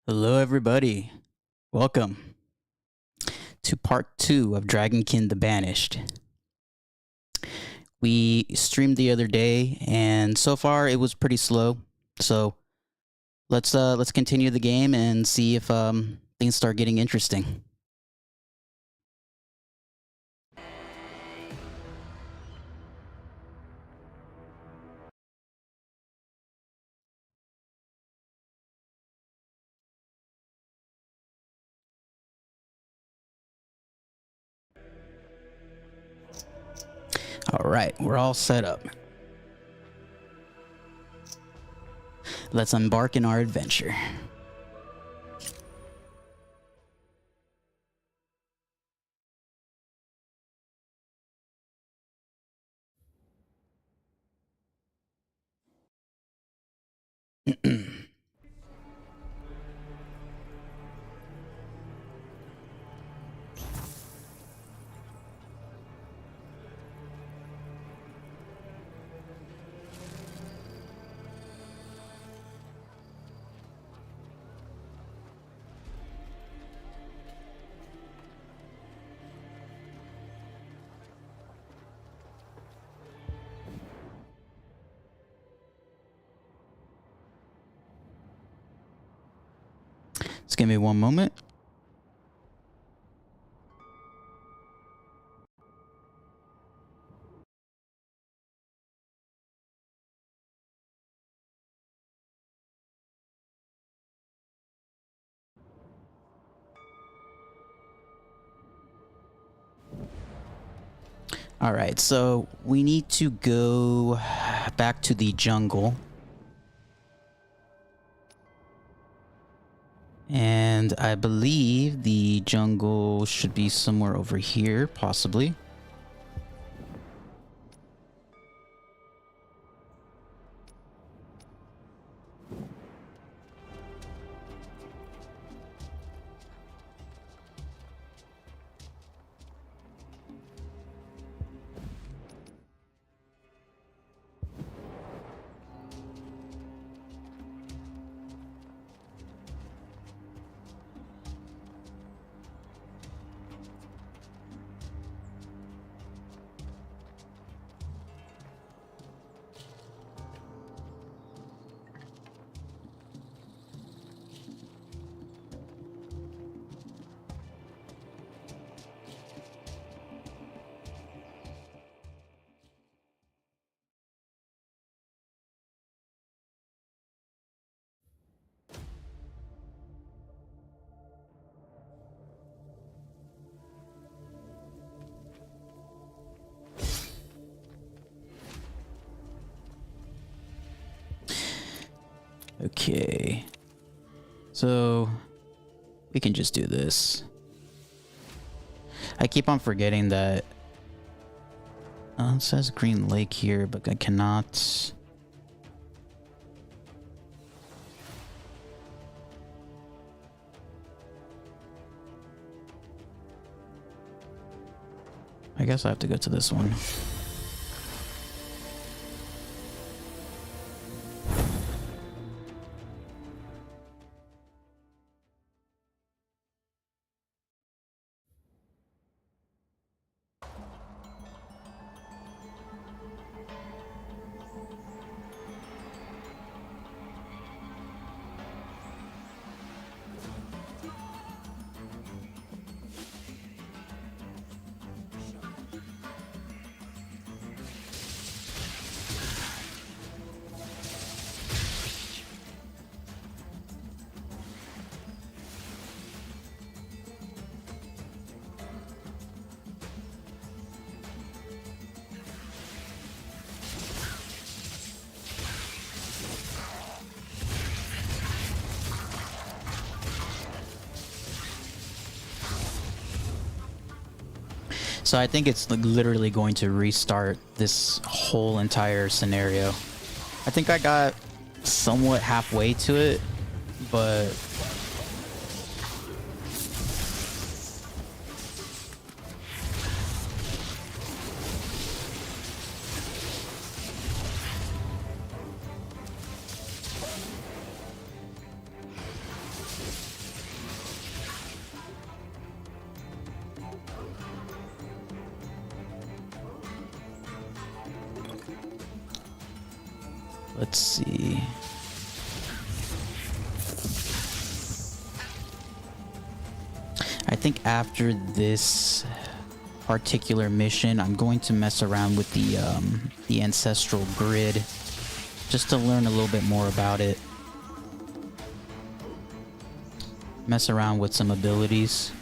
Hello, everybody. Welcome to part 2 of Dragonkin The Banished. We streamed the other day, and so far it was pretty slow. So let's continue the game and see if things start getting interesting. All right, we're all set up. Let's embark in our adventure. Just give me one moment. All right, so we need to go back to the jungle. And I believe the jungle should be somewhere over here, possibly. Okay. So we can just do this. I keep on forgetting that it says Green Lake here, but I cannot. I guess I have to go to this one. So I think it's like literally going to restart this whole entire scenario. I think I got somewhat halfway to it, but Let's see. I think after this particular mission, I'm going to mess around with the ancestral grid just to learn a little bit more about it. Mess around with some abilities.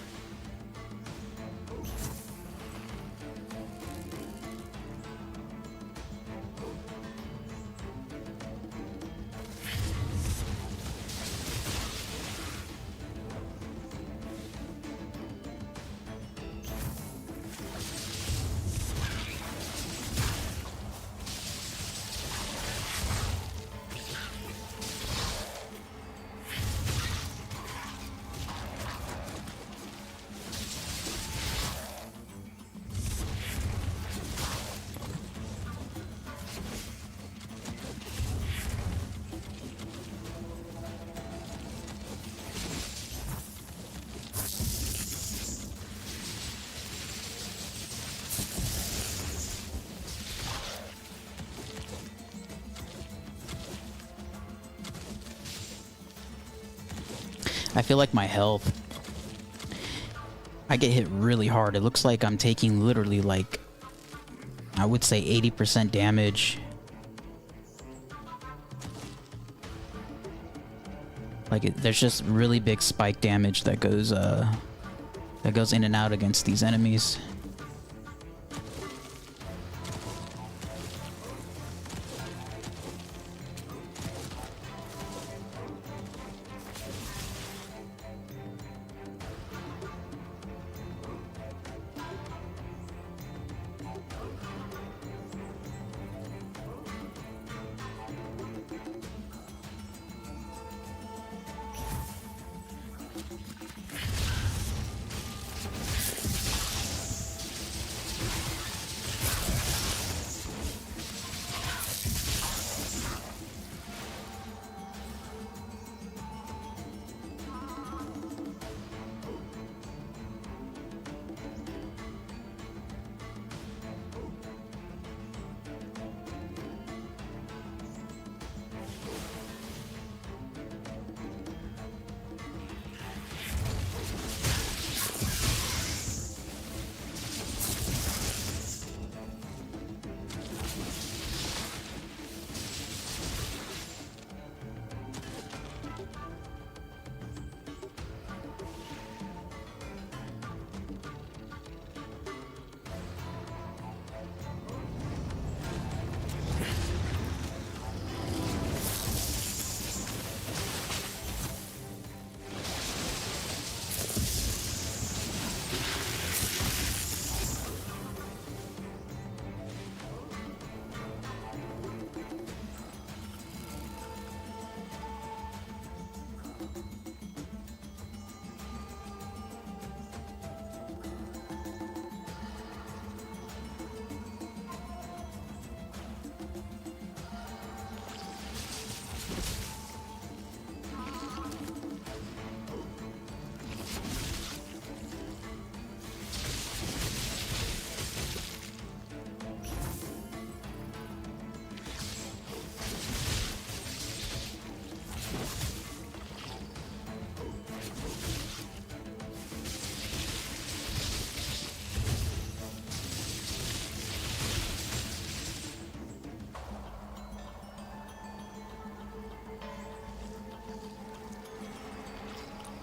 I feel like my health, I get hit really hard. It looks like I'm taking literally like, I would say 80% damage. Like there's just really big spike damage that goes in and out against these enemies.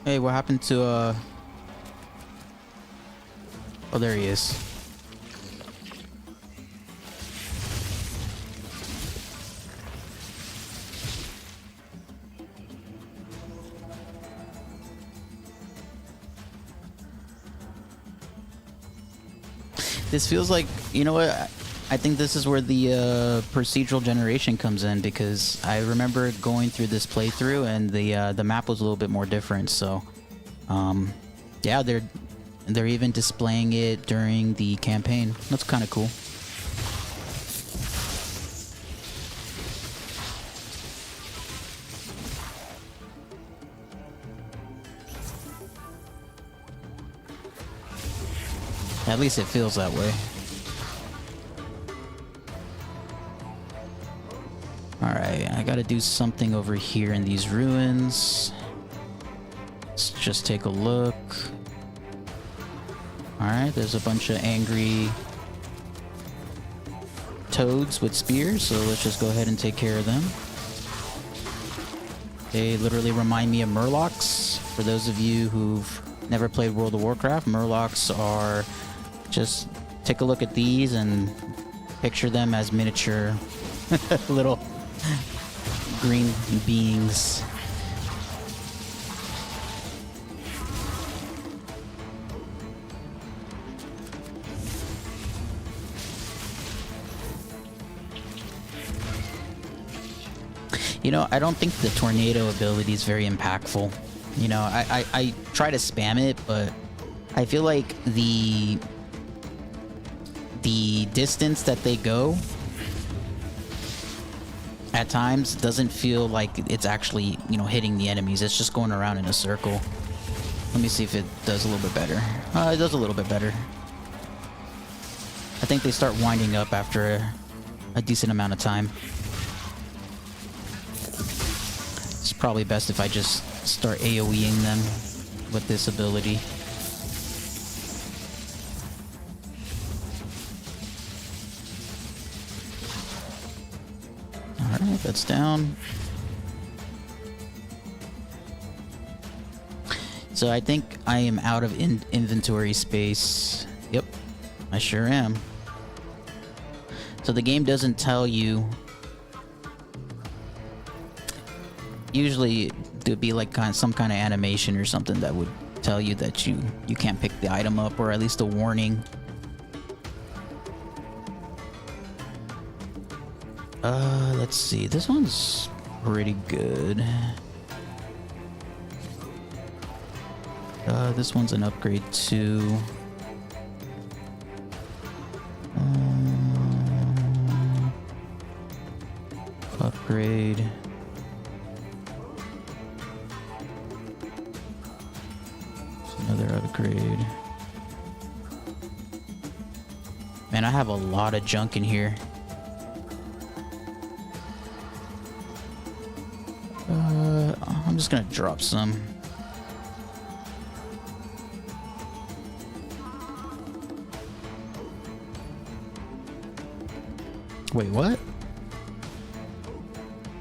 Hey, what happened to oh, there he is. This feels like, you know what? I think this is where the procedural generation comes in, because I remember going through this playthrough and the map was a little bit more different. So, yeah, they're even displaying it during the campaign. That's kind of cool. At least it feels that way. Alright, gotta do something over here in these ruins. Let's just take a look. Alright, there's a bunch of angry toads with spears, so let's just go ahead and take care of them. They literally remind me of murlocs. For those of you who've never played World of Warcraft, murlocs are just take a look at these and picture them as miniature little green beings. You know, I don't think the tornado ability is very impactful. You know, I try to spam it, but I feel like the distance that they go at times doesn't feel like it's actually, you know, hitting the enemies. It's just going around in a circle. Let me see if it does a little bit better. It does a little bit better. I think they start winding up after a decent amount of time. It's probably best if I just start AoEing them with this ability. Alright, that's down. So I think I am out of inventory space. Yep, I sure am. So the game doesn't tell you. Usually there'd be like some kind of animation or something that would tell you that you can't pick the item up, or at least a warning. Let's see. This one's pretty good. This one's an upgrade too. Upgrade. Another upgrade. Man, I have a lot of junk in here. I'm just gonna drop some. Wait, what?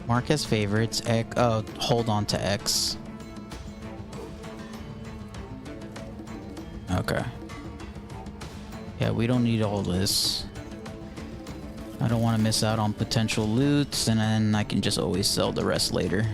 Mark as favorites. X. Oh, hold on to X. Okay. Yeah, we don't need all this. I don't want to miss out on potential loots, and then I can just always sell the rest later.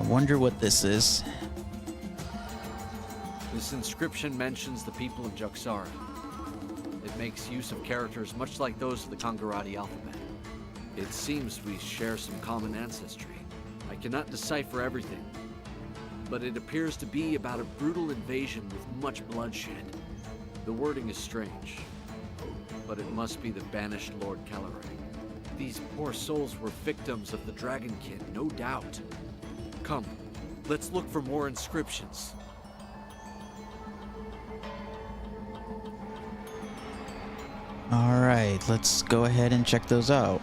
I wonder what this is. This inscription mentions the people of Jaxara. It makes use of characters much like those of the Kongarati alphabet. It seems we share some common ancestry. I cannot decipher everything, but it appears to be about a brutal invasion with much bloodshed. The wording is strange, but it must be the banished Lord Calaray. These poor souls were victims of the Dragonkin, no doubt. Come, let's look for more inscriptions. All right, let's go ahead and check those out.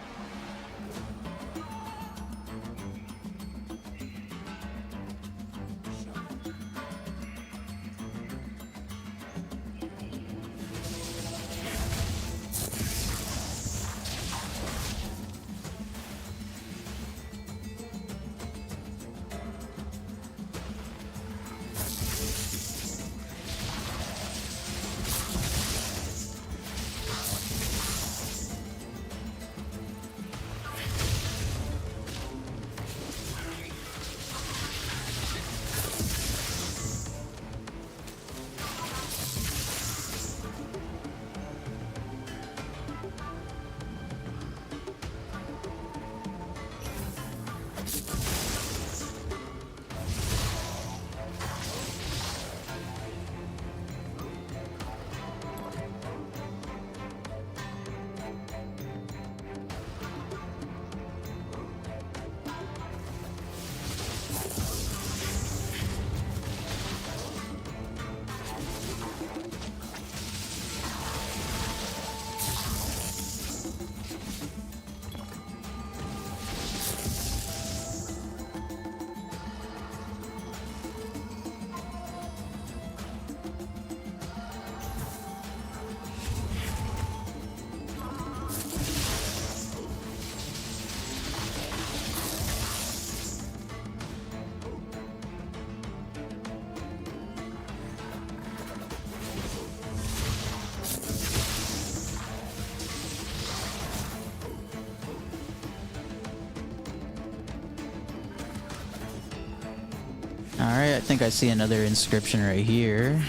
Alright, I think I see another inscription right here.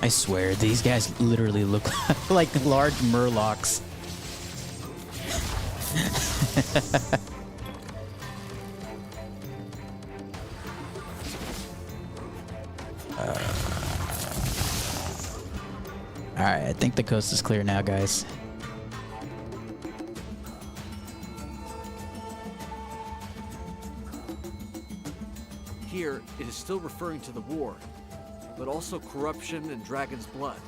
I swear, these guys literally look like large murlocs. Alright, I think the coast is clear now, guys. Here, it is still referring to the war, but also corruption and dragon's blood.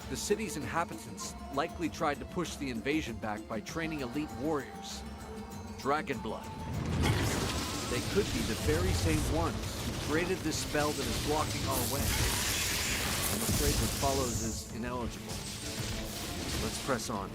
The city's inhabitants likely tried to push the invasion back by training elite warriors. Dragon blood. They could be the very same ones who created this spell that is blocking our way. I'm afraid what follows is ineligible. Let's press on.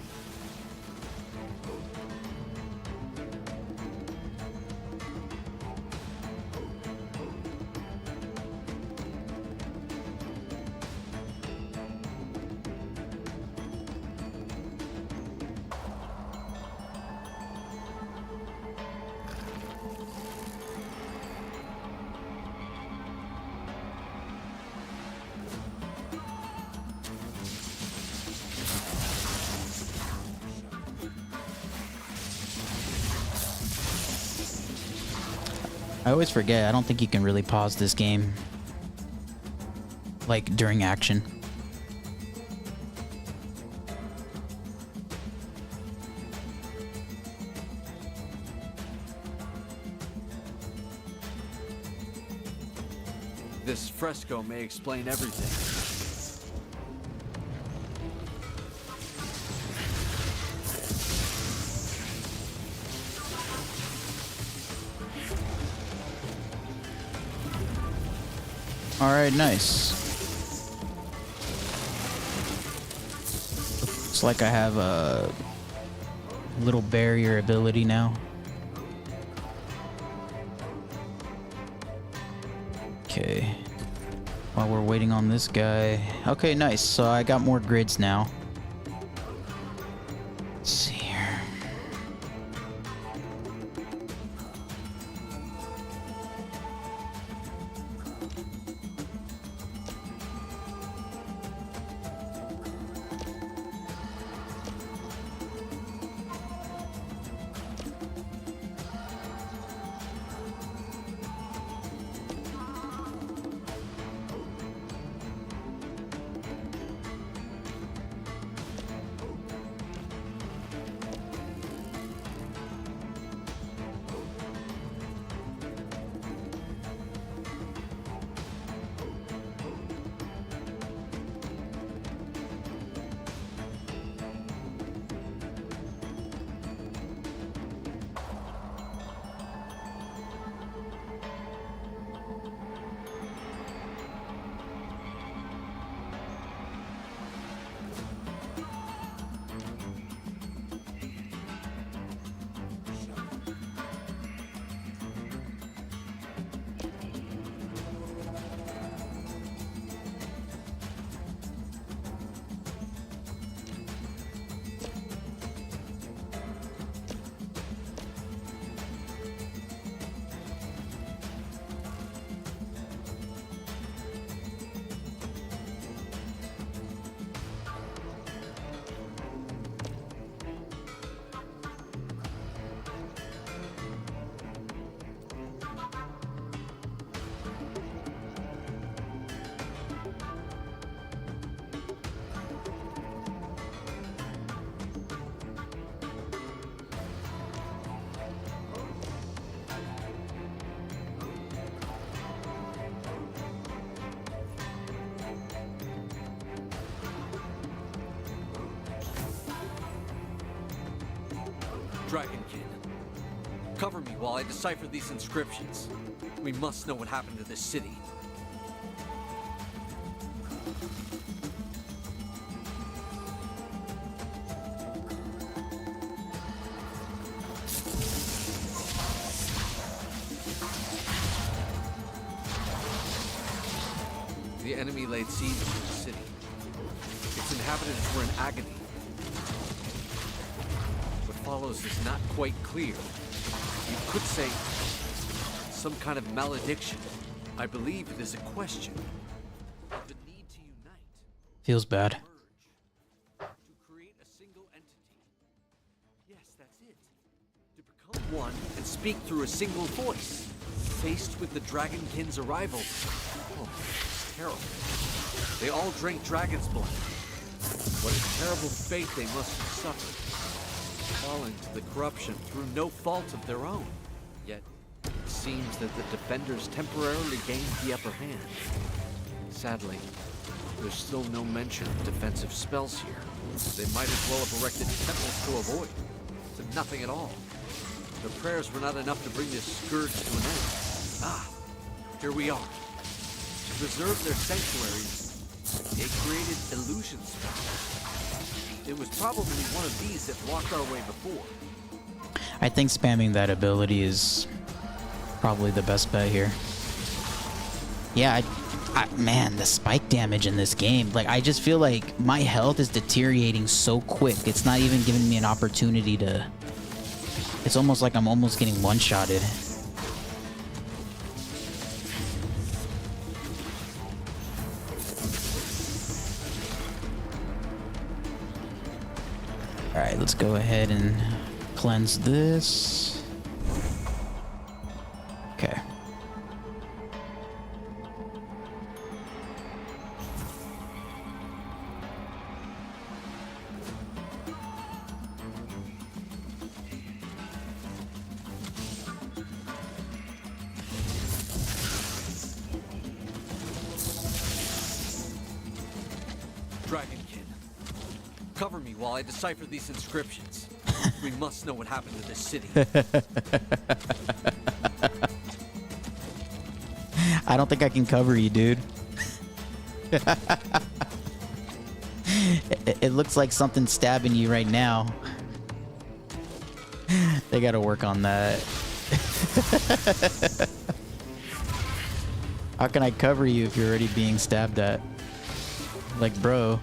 I always forget, I don't think you can really pause this game, like, during action. This fresco may explain everything. Alright, nice. Looks like I have a little barrier ability now. Okay. While we're waiting on this guy. Okay, nice. So I got more grids now. Let's see here. Dragonkin, cover me while I decipher these inscriptions. We must know what happened to this city. The enemy laid siege to the city. Its inhabitants were in agony. follows is not quite clear. You could say some kind of malediction. I believe it is a question of the need to unite, Feels bad. merge, to create a single entity. Yes, that's it. To become one and speak through a single voice. Faced with the Dragonkin's arrival, oh, it's terrible. They all drank dragon's blood. What a terrible fate they must have suffered, falling to the corruption through no fault of their own. Yet, it seems that the defenders temporarily gained the upper hand. Sadly, there's still no mention of defensive spells here. They might as well have erected temples to avoid, to nothing at all. Their prayers were not enough to bring this scourge to an end. Ah, here we are. To preserve their sanctuaries, they created illusion spells. It was probably one of these that blocked our way before. I think spamming that ability is probably the best bet here. Yeah, man, the spike damage in this game. Like, I just feel like my health is deteriorating so quick. It's not even giving me an opportunity to... It's almost like I'm almost getting one-shotted. Alright, let's go ahead and cleanse this. Okay. Dragonkin, cover me while I decipher these inscriptions. We must know what happened to this city. I don't think I can cover you, dude. It looks like something's stabbing you right now. They gotta work on that. How can I cover you if you're already being stabbed at? Like, bro.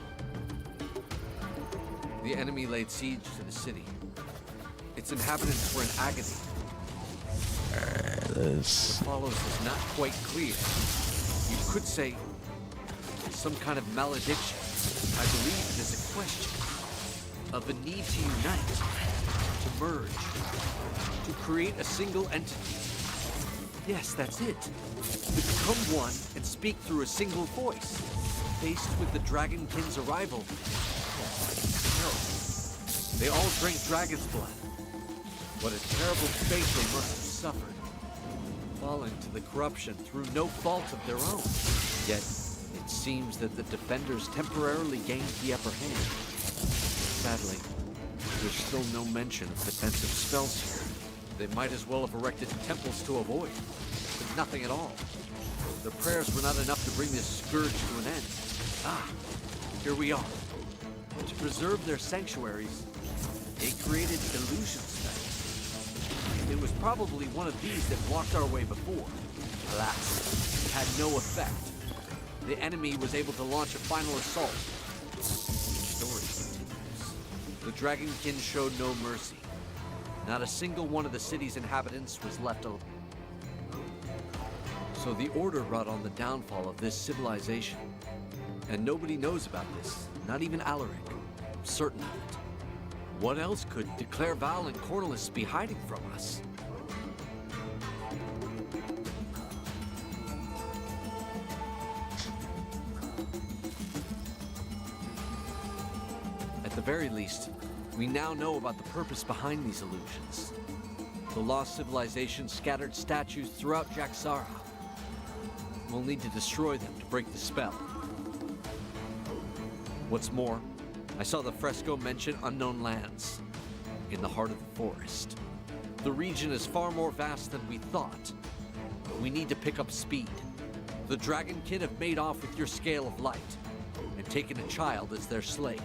The enemy laid siege to the city. Its inhabitants were in agony. This. What follows is not quite clear. You could say some kind of malediction. I believe it is a question of a need to unite, to merge, to create a single entity. Yes, that's it. To become one and speak through a single voice. Faced with the Dragonkin's arrival, no, they all drank dragon's blood. What a terrible fate they must have suffered, falling to the corruption through no fault of their own. Yet, it seems that the defenders temporarily gained the upper hand. Sadly, there's still no mention of defensive spells here. They might as well have erected temples to avoid, but nothing at all. Their prayers were not enough to bring this scourge to an end. Ah, here we are. To preserve their sanctuaries, they created illusion spells. It was probably one of these that blocked our way before. Alas, it had no effect. The enemy was able to launch a final assault. The story continues. The Dragonkin showed no mercy. Not a single one of the city's inhabitants was left alone. So the Order brought on the downfall of this civilization. And nobody knows about this, not even Alaric. I'm certain of it. What else could Declare Val and Cornelis be hiding from us? At the very least, we now know about the purpose behind these illusions. The lost civilization scattered statues throughout Jaxara. We'll need to destroy them to break the spell. What's more, I saw the fresco mention unknown lands in the heart of the forest. The region is far more vast than we thought. We need to pick up speed. The Dragonkin have made off with your scale of light and taken a child as their slave.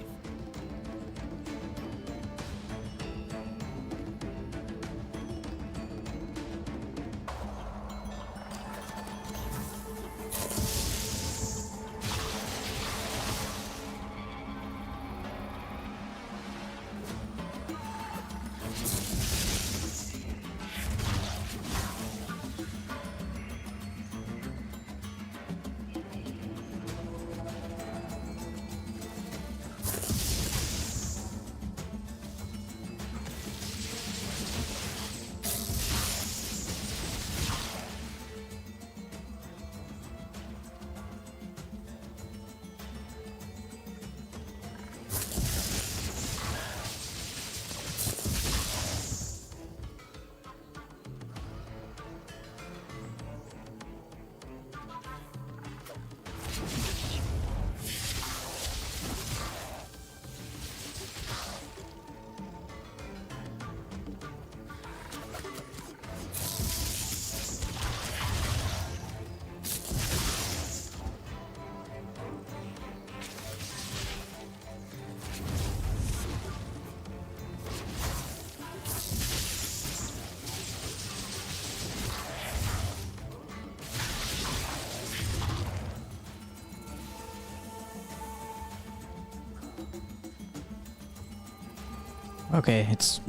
Okay, it's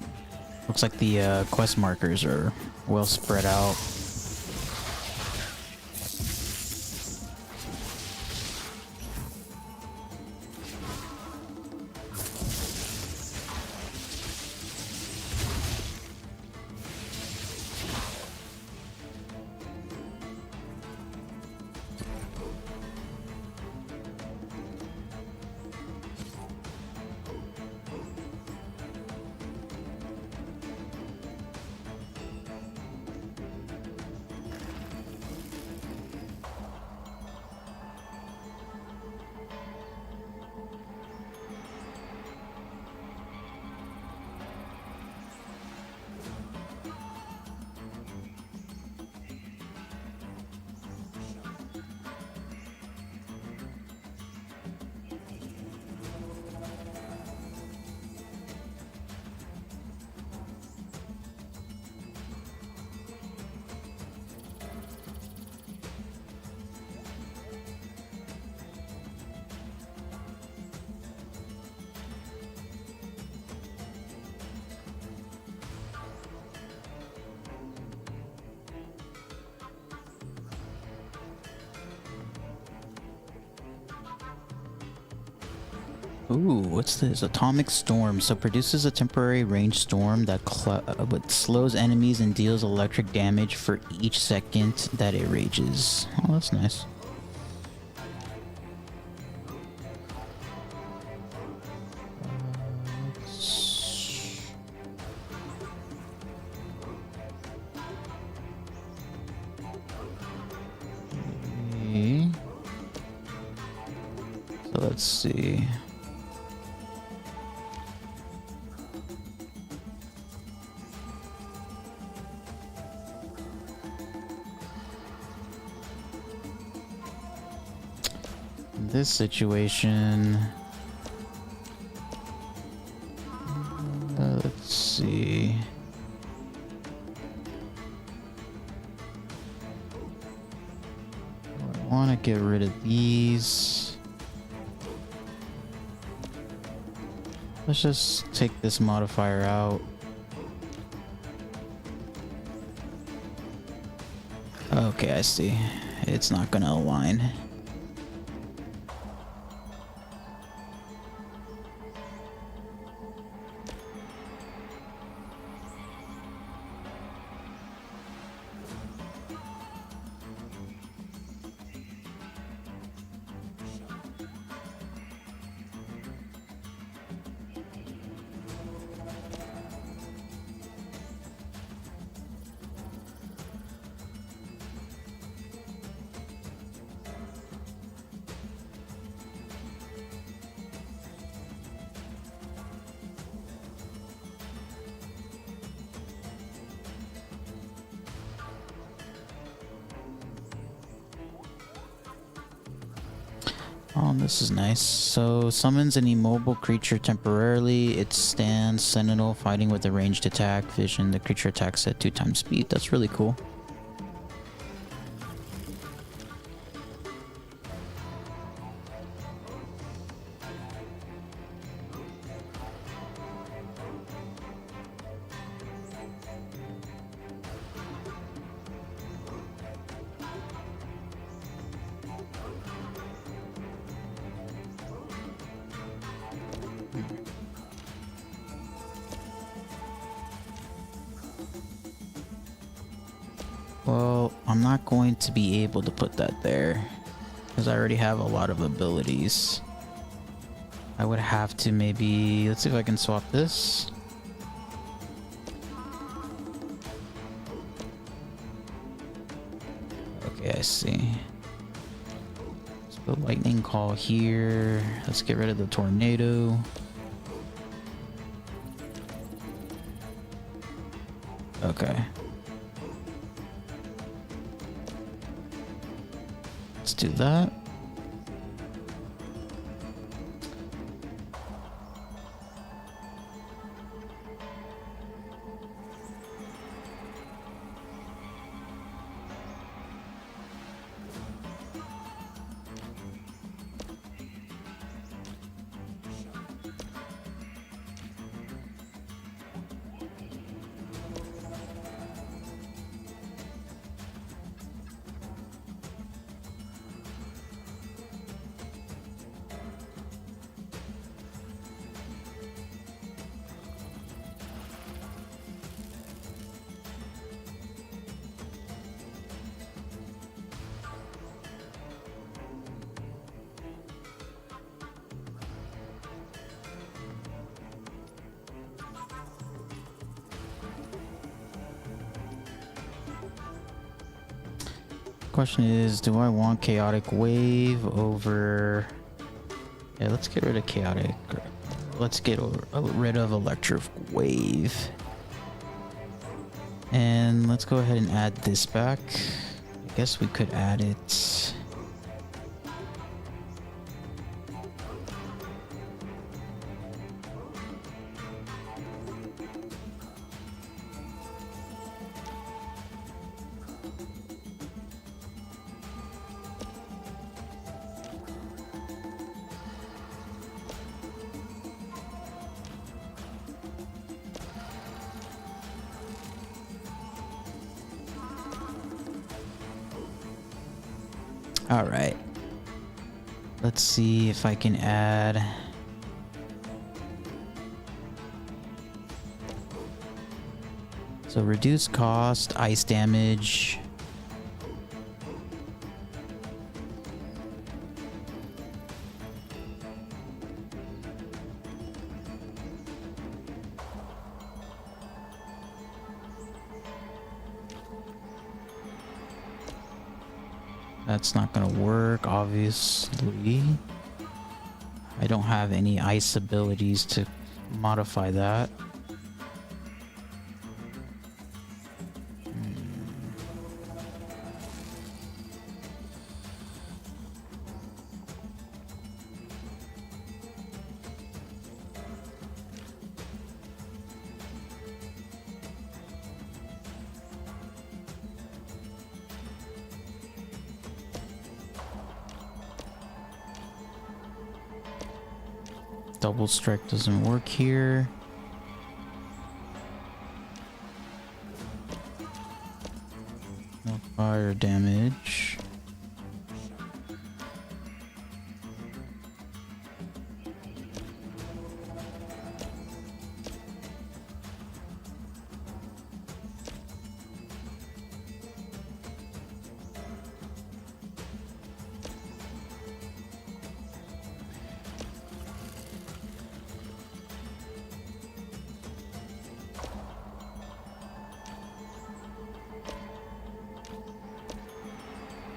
looks like the quest markers are well spread out. Ooh, what's this? Atomic Storm. So produces a temporary range storm that but slows enemies and deals electric damage for each second that it rages. Oh, that's nice. Okay. So let's see. This situation, let's see. I want to get rid of these. Let's just take this modifier out. Okay, I see. It's not gonna align. Oh, this is nice. So, summons an immobile creature temporarily. It stands sentinel, fighting with a ranged attack. Vision, the creature attacks at 2 times speed. That's really cool. Well, I'm not going to be able to put that there because I already have a lot of abilities. I would have to maybe, let's see if I can swap this. Okay, I see. Let's put lightning call here. Let's get rid of the tornado. Okay. Let's do that. Question is, do I want chaotic wave over... Yeah, let's get rid of chaotic. Let's get rid of electric wave. And let's go ahead and add this back. I guess we could add it... All right. Let's see if I can add... So reduce cost, ice damage. That's not gonna work, obviously. I don't have any ice abilities to modify that. Double strike doesn't work here. No fire damage.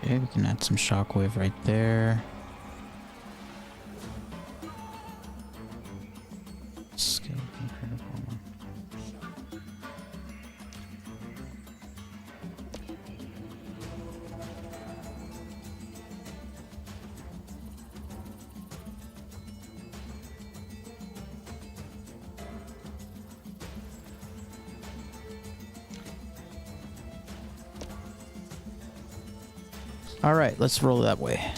Okay, we can add some shockwave right there. Skeleton critical. All right, let's roll that way.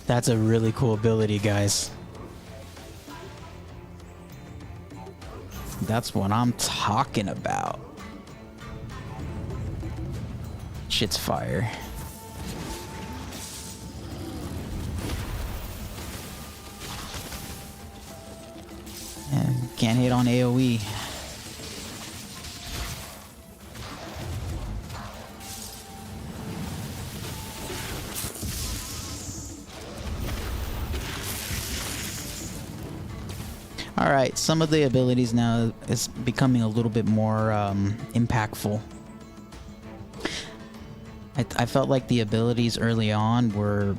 That's a really cool ability, guys. That's what I'm talking about. Shit's fire. And can't hit on AoE. Alright, some of the abilities now is becoming a little bit more impactful. I felt like the abilities early on were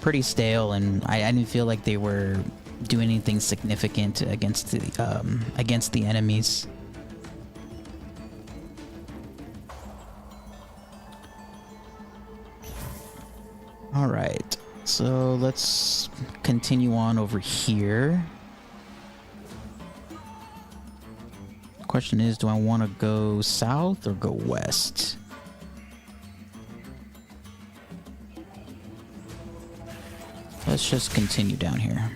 pretty stale, and I didn't feel like they were doing anything significant against the enemies. Alright, so let's continue on over here. Question is, do I want to go south or go west? Let's just continue down here.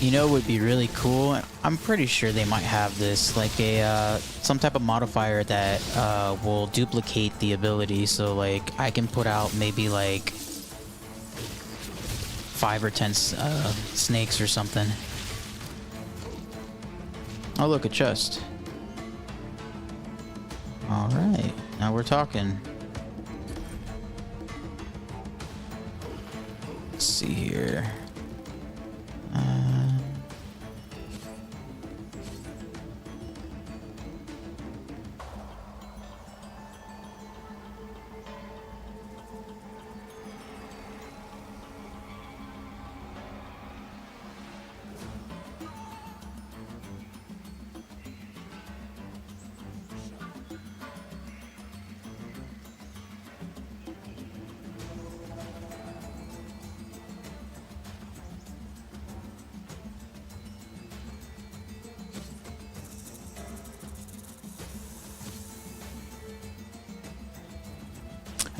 You know, what would be really cool. I'm pretty sure they might have this, like a some type of modifier that will duplicate the ability. So like I can put out maybe like 5 or 10 snakes or something. Oh look, a chest. All right, now we're talking. Let's see here.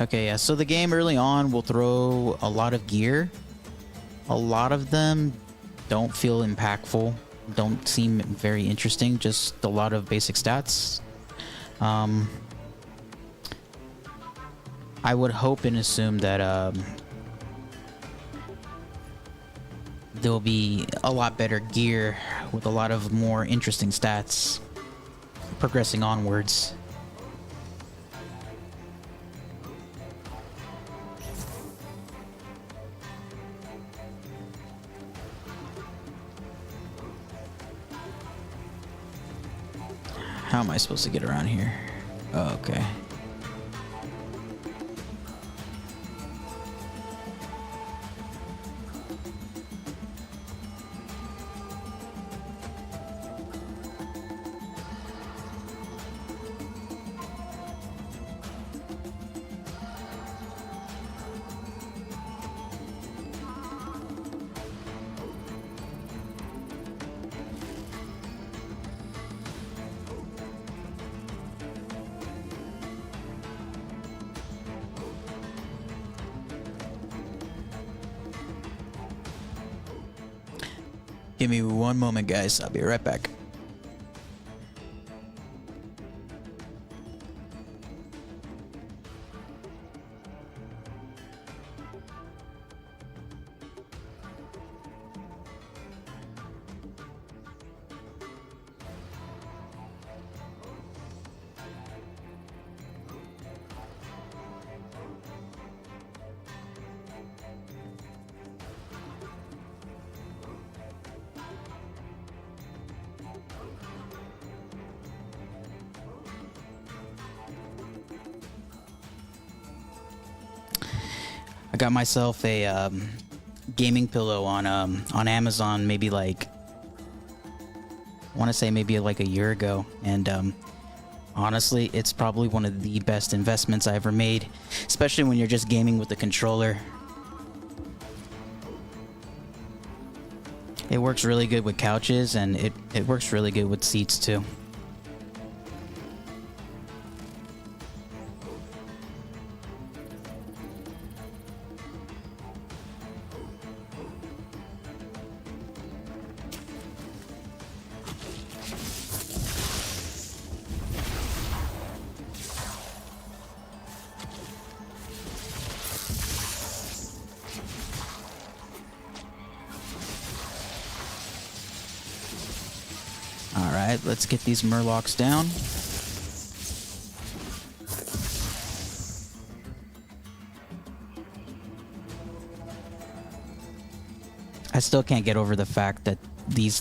Okay, yeah, so the game early on will throw a lot of gear. A lot of them don't feel impactful, don't seem very interesting, just a lot of basic stats. I would hope and assume that there'll be a lot better gear with a lot of more interesting stats progressing onwards. How am I supposed to get around here? Oh, okay. Give me one moment, guys. I'll be right back. I got myself a gaming pillow on Amazon, maybe like I want to say maybe like a year ago, and honestly, it's probably one of the best investments I ever made, especially when you're just gaming with the controller. It works really good with couches, and it works really good with seats too. Alright, let's get these murlocs down. I still can't get over the fact that these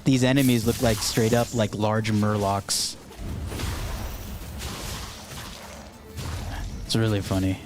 these enemies look like straight up like large murlocs. It's really funny.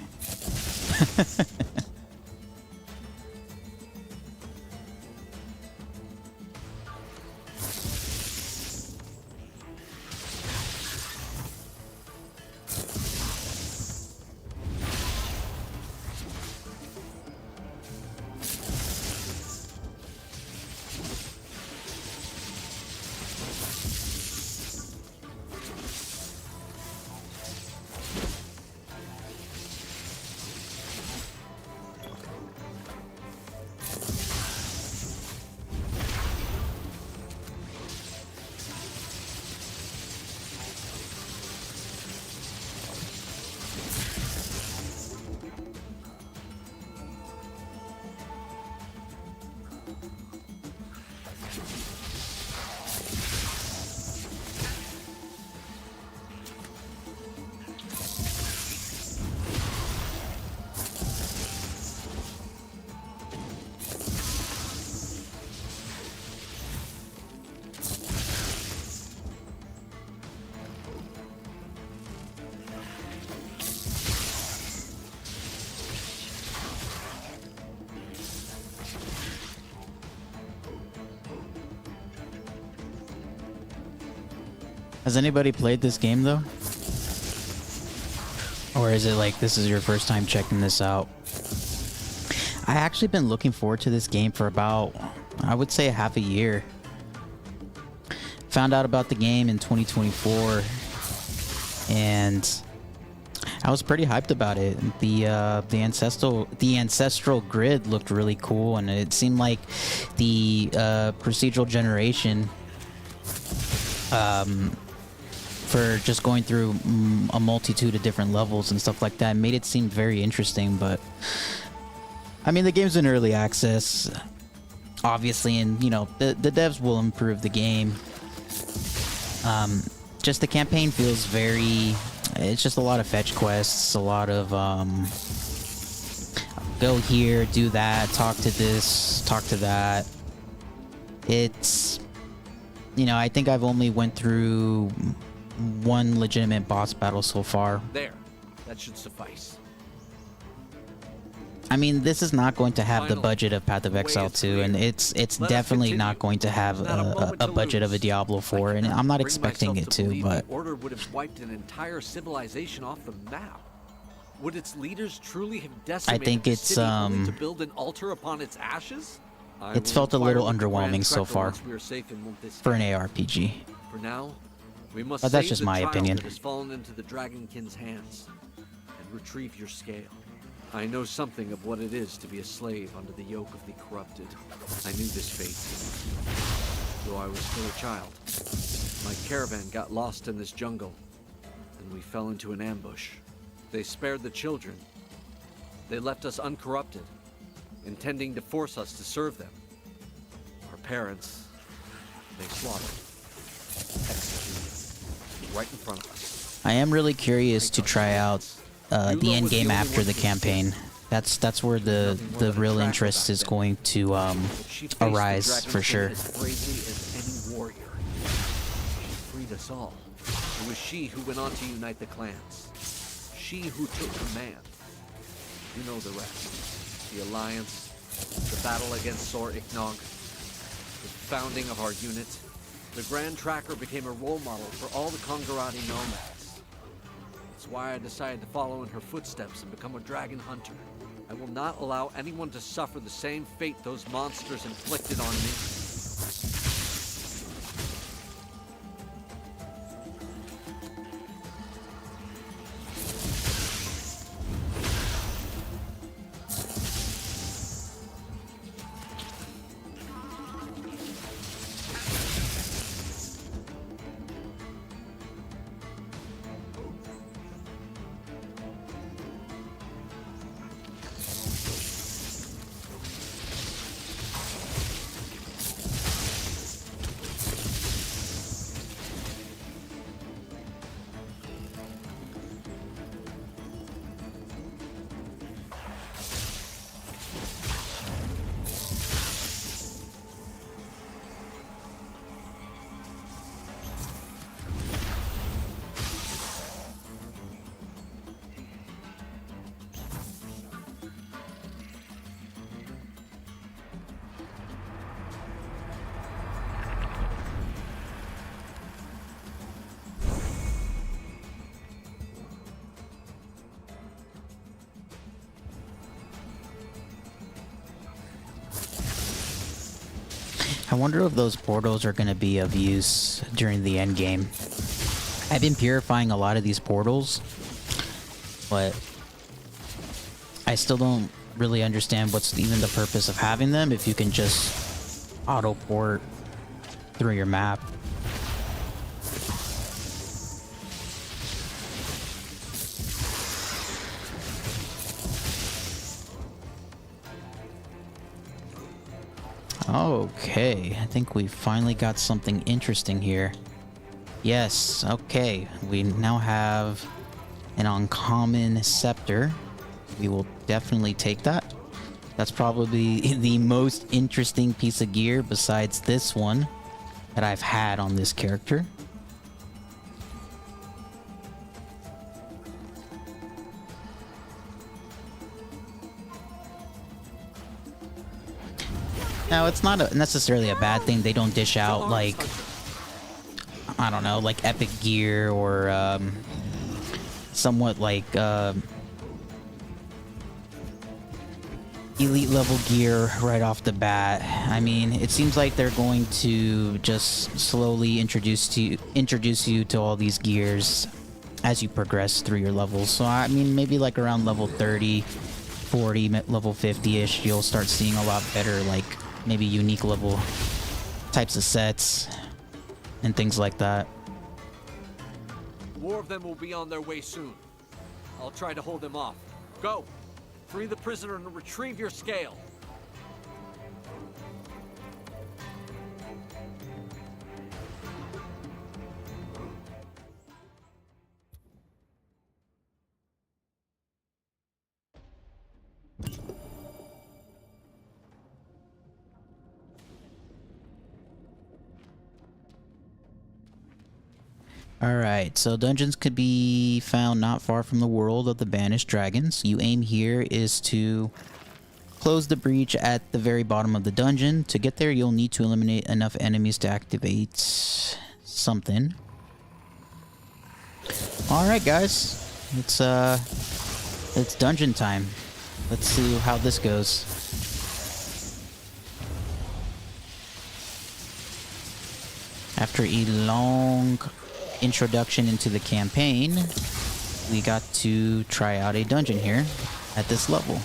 Has anybody played this game though? Or is it like this is your first time checking this out? I actually been looking forward to this game for about, I would say, half a year. Found out about the game in 2024, and I was pretty hyped about it. The ancestral grid looked really cool, and it seemed like the procedural generation for just going through a multitude of different levels and stuff like that made it seem very interesting. But I mean, the game's in early access, obviously, and you know the devs will improve the game. Just the campaign feels very, it's just a lot of fetch quests, a lot of go here, do that, talk to this, talk to that. It's, you know, I think I've only went through one legitimate boss battle so far. There, that should suffice. I mean, this is not going to have the budget of Path of Exile 2, and it's definitely not going to have a budget of a Diablo 4, and I'm not expecting it to, but the Order would have wiped an entire civilization off the map. Would its leaders truly have decimated I think the it's city only to build an altar upon its ashes? it's felt a little underwhelming so far for an ARPG. For now, we must But that's save just the my child opinion. that has fallen into the Dragonkin's hands and retrieve your scale. I know something of what it is to be a slave under the yoke of the corrupted. I knew this fate, though I was still a child. My caravan got lost in this jungle, and we fell into an ambush. They spared the children. They left us uncorrupted, intending to force us to serve them. Our parents, they slaughtered, executed, right in front of us. I am really curious to try out the end game after the campaign. That's where the real interest is going to arise for sure. As bravely as any warrior. She freed us all. It was she who went on to unite the clans. She who took command. You know the rest. The alliance, the battle against Sor Iknog, the founding of our unit. The Grand Tracker became a role model for all the Kongarati nomads. That's why I decided to follow in her footsteps and become a dragon hunter. I will not allow anyone to suffer the same fate those monsters inflicted on me. I wonder if those portals are going to be of use during the end game. I've been purifying a lot of these portals, but I still don't really understand what's even the purpose of having them if you can just auto port through your map. Okay, I think we finally got something interesting here. Yes, okay, we now have an uncommon scepter. We will definitely take that. That's probably the most interesting piece of gear besides this one that I've had on this character. Now, it's not necessarily a bad thing they don't dish out, like, I don't know, like epic gear or somewhat like elite level gear right off the bat. I mean, it seems like they're going to just slowly introduce you to all these gears as you progress through your levels. So I mean, maybe like around level 30, 40, level 50-ish, you'll start seeing a lot better, like maybe unique level types of sets and things like that. More of them will be on their way soon. I'll try to hold them off. Go! Free the prisoner and retrieve your scale. Alright, so dungeons could be found not far from the world of the banished dragons. You aim here is to close the breach at the very bottom of the dungeon. To get there, you'll need to eliminate enough enemies to activate something. Alright guys, it's dungeon time. Let's see how this goes. After a long introduction into the campaign, we got to try out a dungeon here at this level.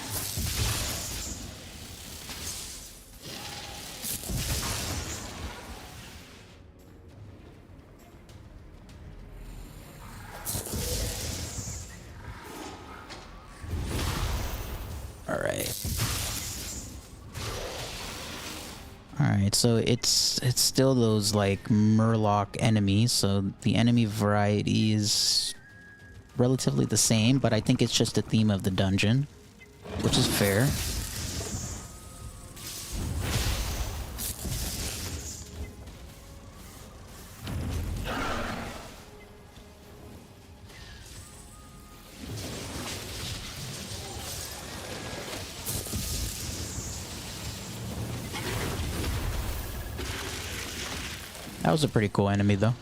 Alright, so it's still those like Murloc enemies, so the enemy variety is relatively the same, but I think it's just the theme of the dungeon, which is fair. That was a pretty cool enemy, though.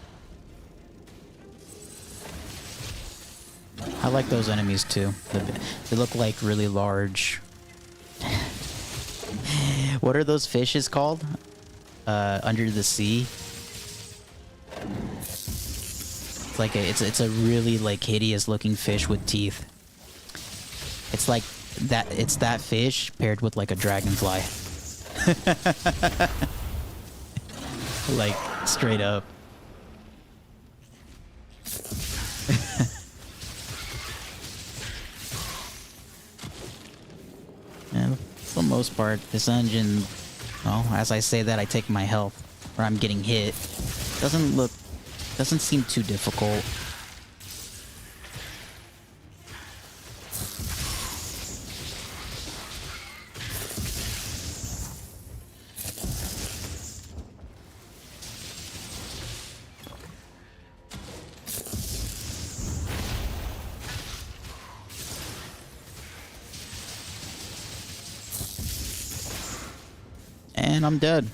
I like those enemies, too. They look like really large. What are those fishes called? Under the sea? It's like it's a really like hideous looking fish with teeth. It's like it's that fish paired with like a dragonfly. Like, straight up. And for the most part, this dungeon, well, as I say that, I take my health, or I'm getting hit. Doesn't seem too difficult. And I'm dead.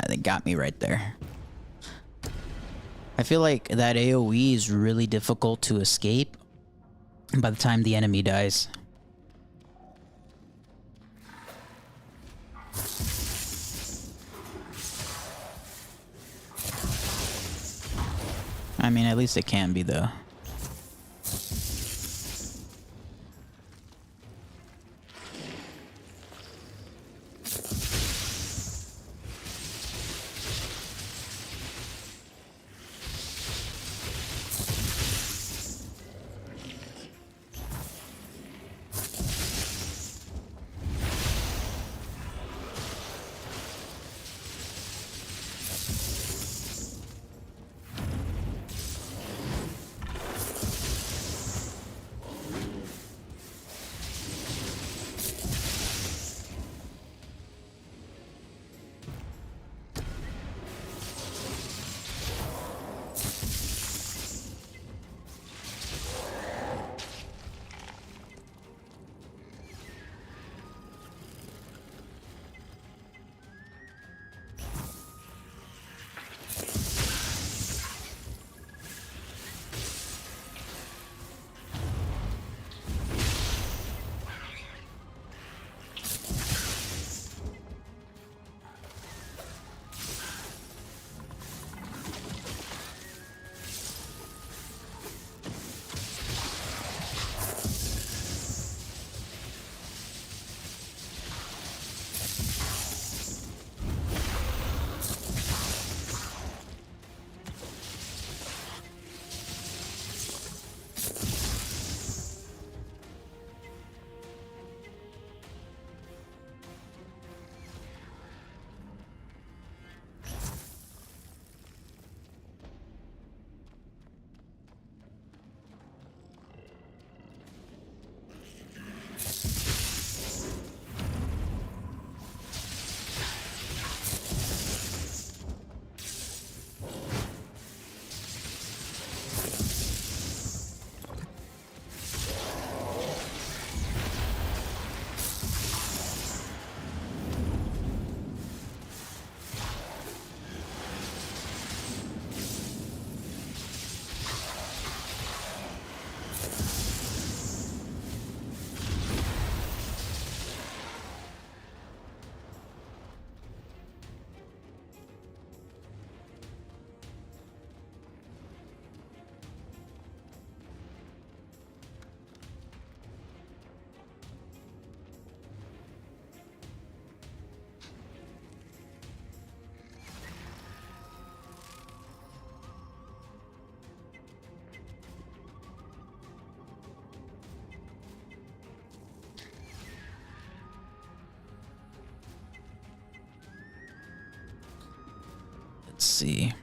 They got me right there. I feel like that AoE is really difficult to escape by the time the enemy dies. I mean, at least it can be, though. Let's see.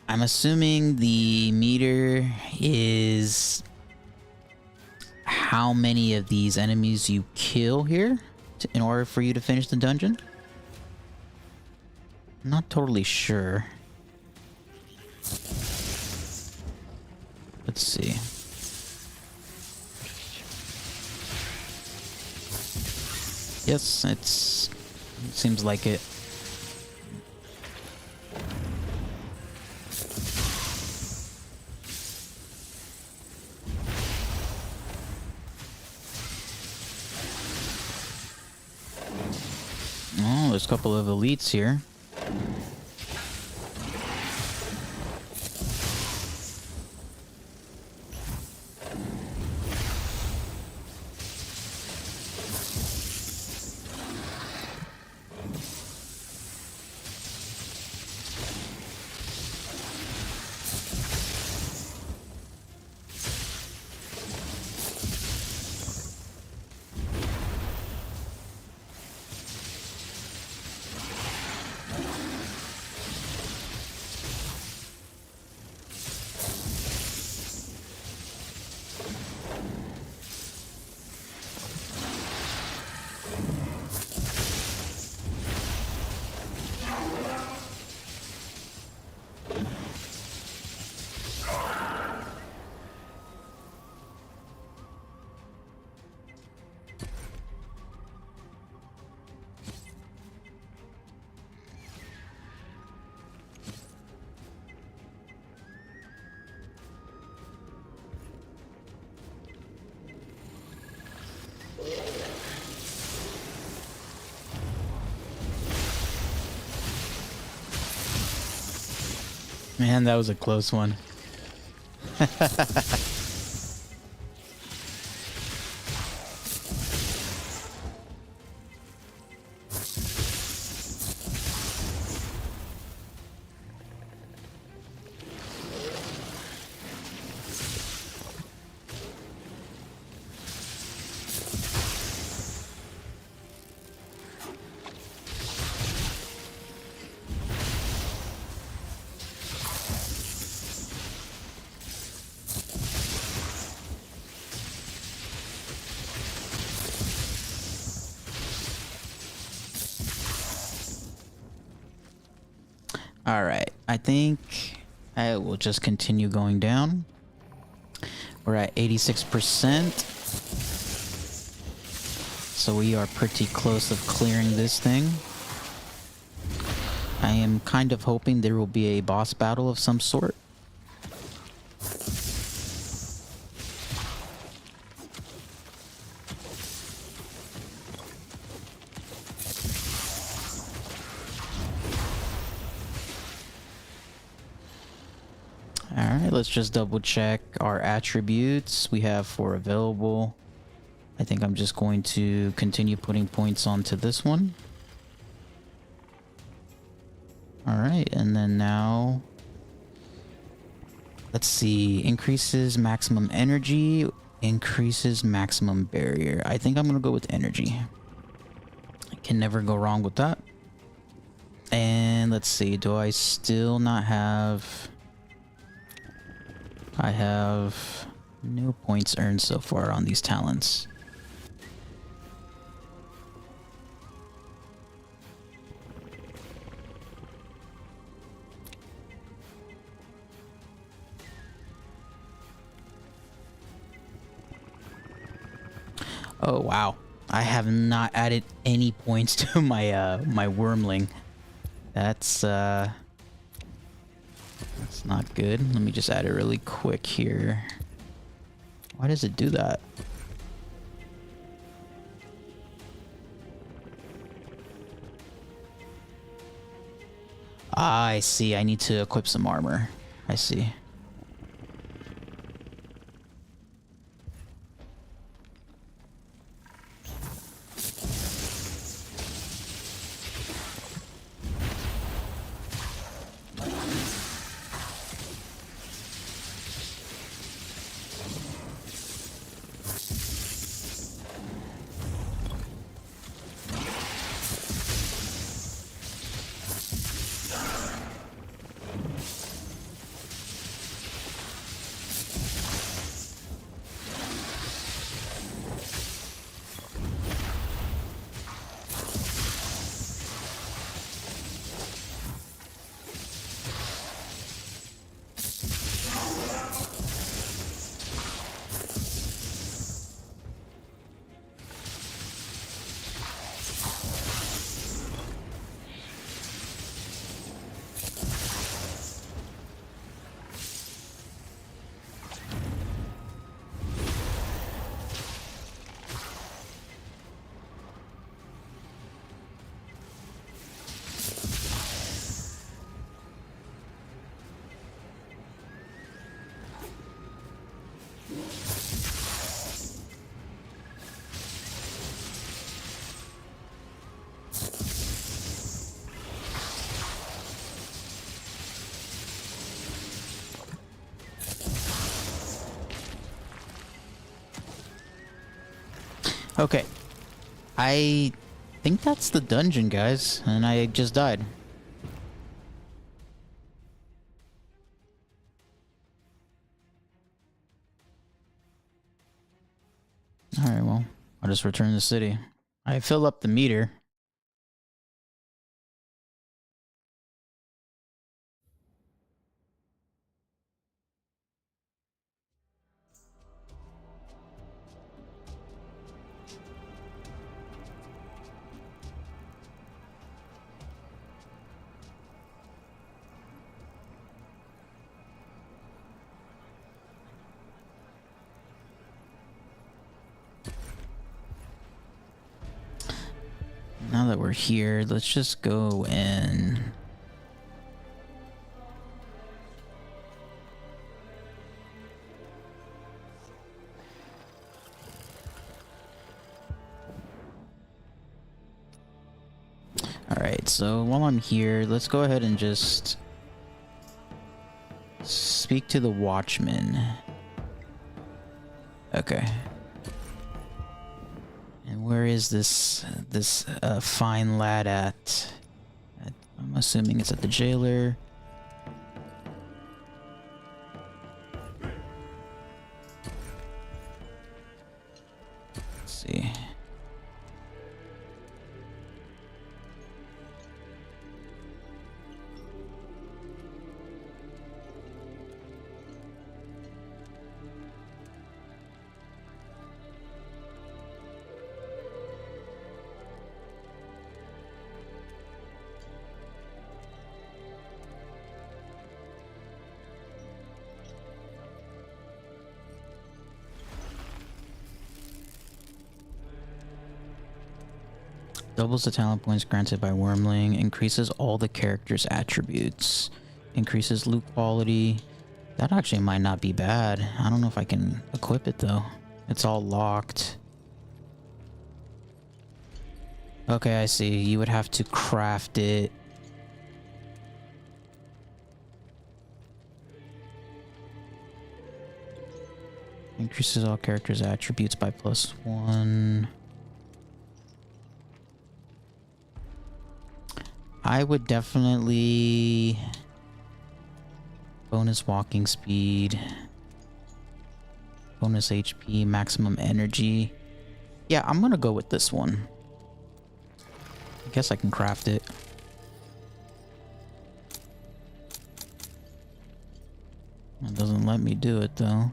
I'm assuming the meter is how many of these enemies you kill here in order for you to finish the dungeon. Not totally sure. Let's see. Yes, it seems like it. Oh, there's a couple of elites here. Man, that was a close one. All right, I think I will just continue going down. We're at 86%. So we are pretty close of clearing this thing. I am kind of hoping there will be a boss battle of some sort. Alright, let's just double check our attributes we have for available. I think I'm just going to continue putting points onto this one. Alright, and then now... let's see, increases maximum energy, increases maximum barrier. I think I'm going to go with energy. I can never go wrong with that. And let's see, do I still not have... I have no points earned so far on these talents. Oh wow, I have not added any points to my my wormling. That's not good. Let me just add it really quick here. Why does it do that? Ah, I see. I need to equip some armor. I see. Okay. I think that's the dungeon, guys, and I just died. Alright, well, I'll just return to the city. I fill up the meter. Now that we're here, let's just go and Alright, so while I'm here, let's go ahead and just speak to the Watchman. Okay. And where is this fine lad at? I'm assuming it's at the jailer. Let's see. Doubles the talent points granted by Wormling. Increases all the character's attributes. Increases loot quality. That actually might not be bad. I don't know if I can equip it though. It's all locked. Okay, I see. You would have to craft it. Increases all characters' attributes by +1. I would definitely bonus walking speed, bonus HP, maximum energy. Yeah, I'm gonna go with this one. I guess I can craft it. It doesn't let me do it though.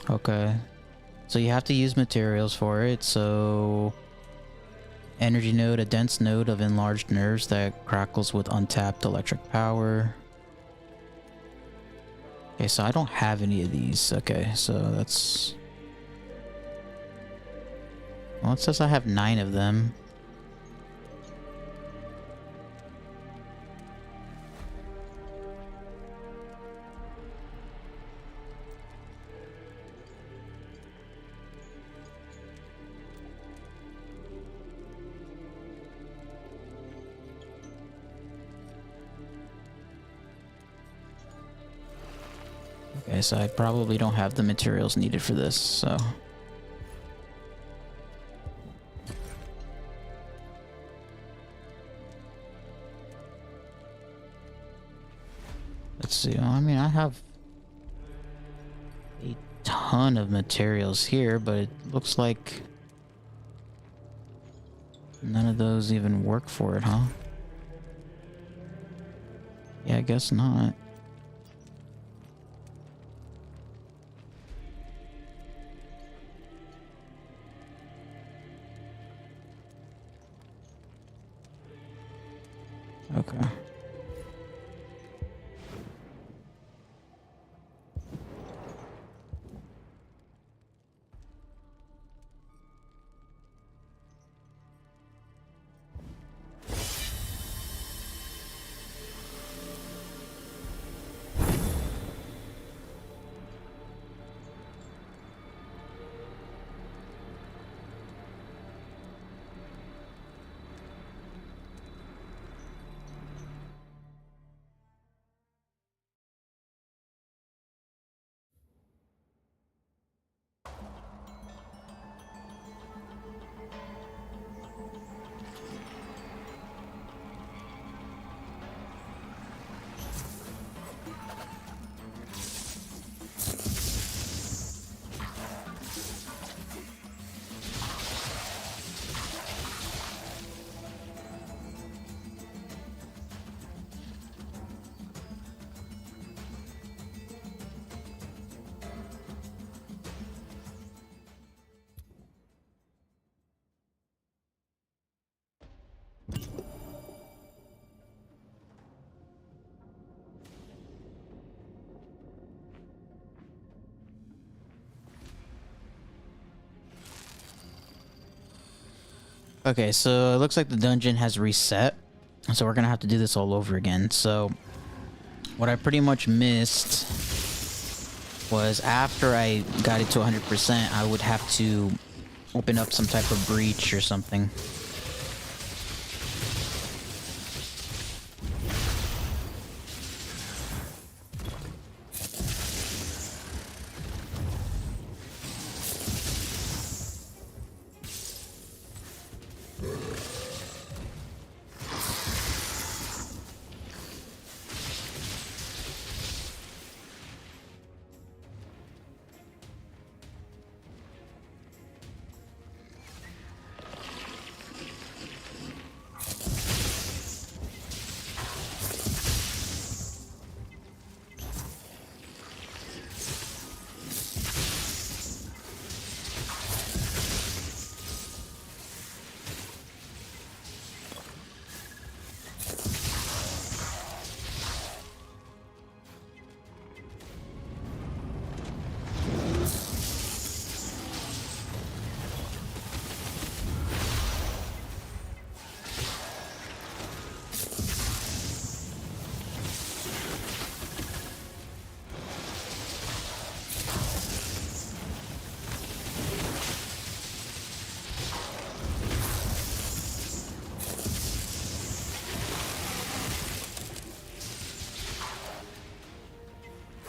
Okay, so you have to use materials for it. So energy node, a dense node of enlarged nerves that crackles with untapped electric power. Okay, so I don't have any of these. Okay, so that's... Well, it says I have 9 of them. Okay, so I probably don't have the materials needed for this, so... Let's see, I mean, I have a ton of materials here, but it looks like none of those even work for it, huh? Yeah, I guess not. Okay. Okay, so it looks like the dungeon has reset. So we're gonna have to do this all over again. So what I pretty much missed was after I got it to 100%, I would have to open up some type of breach or something.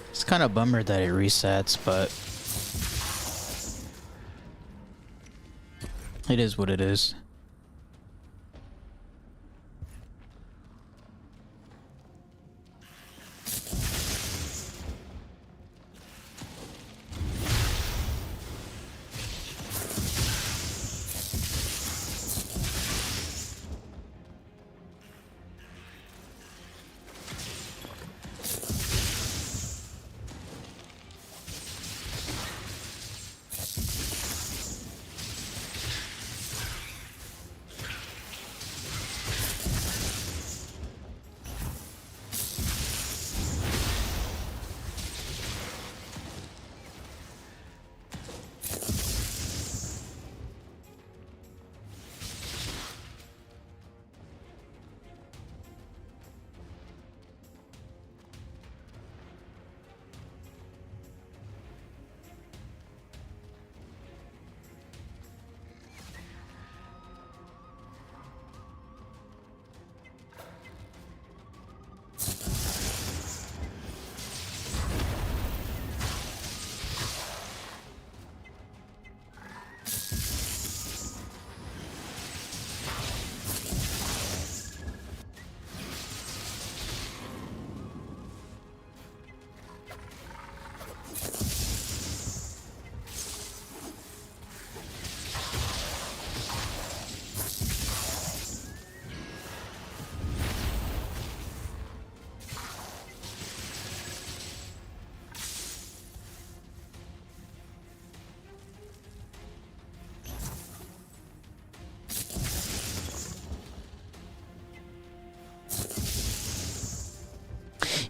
It's kind of a bummer that it resets, but it is what it is.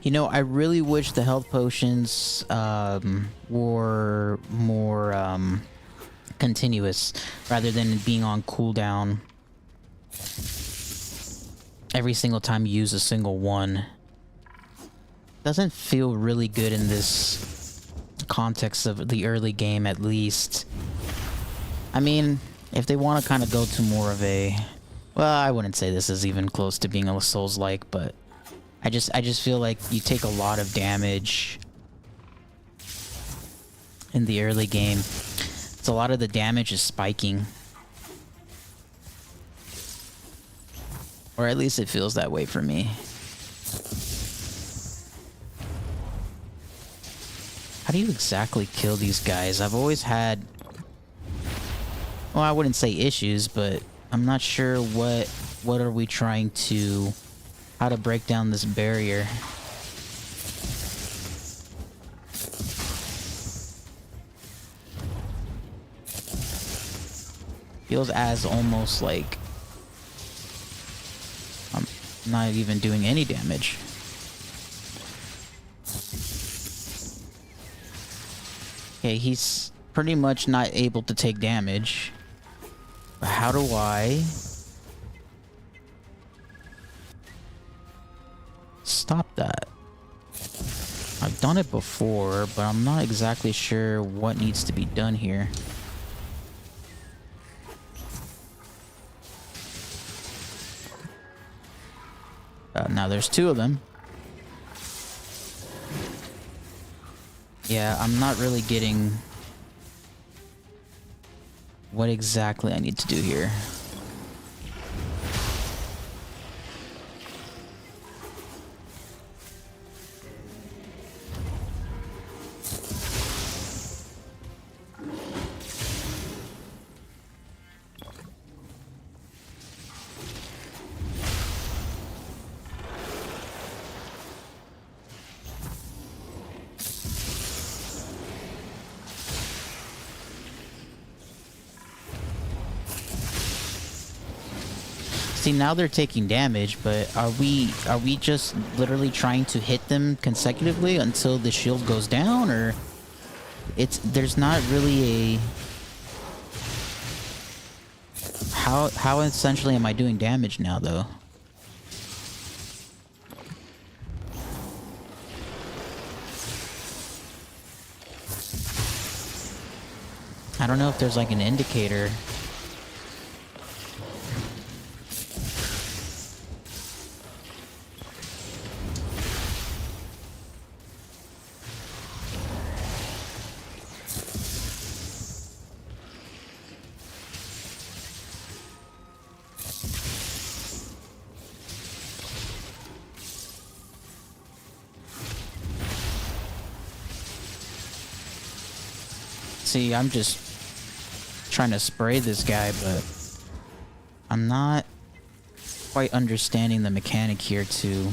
You know, I really wish the health potions were more continuous rather than being on cooldown every single time you use a single one. Doesn't feel really good in this context of the early game, at least. I mean, if they want to kind of go to more of a... Well, I wouldn't say this is even close to being a Souls-like, but I just feel like you take a lot of damage in the early game. It's a lot of the damage is spiking. Or at least it feels that way for me. How do you exactly kill these guys? I've always had... Well, I wouldn't say issues, but I'm not sure what are we trying to... How to break down this barrier. Feels as almost like I'm not even doing any damage. Okay, he's pretty much not able to take damage. But how do I stop that? I've done it before, but I'm not exactly sure what needs to be done here. Now there's two of them. Yeah, I'm not really getting what exactly I need to do here. See, now they're taking damage, but are we just literally trying to hit them consecutively until the shield goes down, or there's not really a how essentially am I doing damage now though? I don't know if there's like an indicator. See, I'm just trying to spray this guy, but I'm not quite understanding the mechanic here to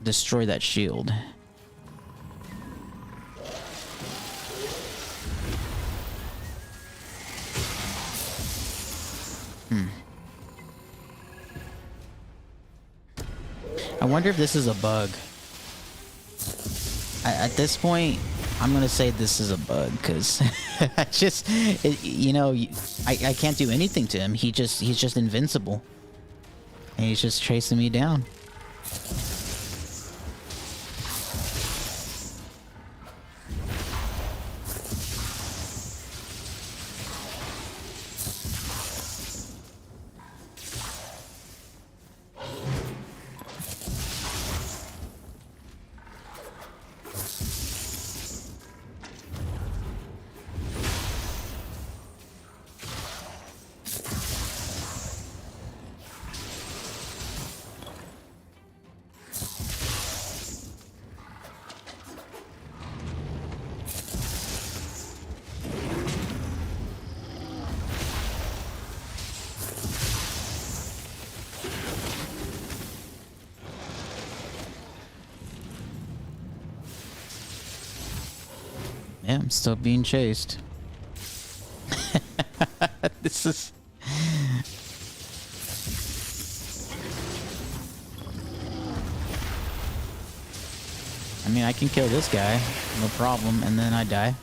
destroy that shield. I wonder if this is a bug. At this point, I'm gonna say this is a bug because I just, you know, I can't do anything to him. He's just invincible, and he's just chasing me down. Yeah, I'm still being chased. This is... I mean, I can kill this guy, no problem, and then I die.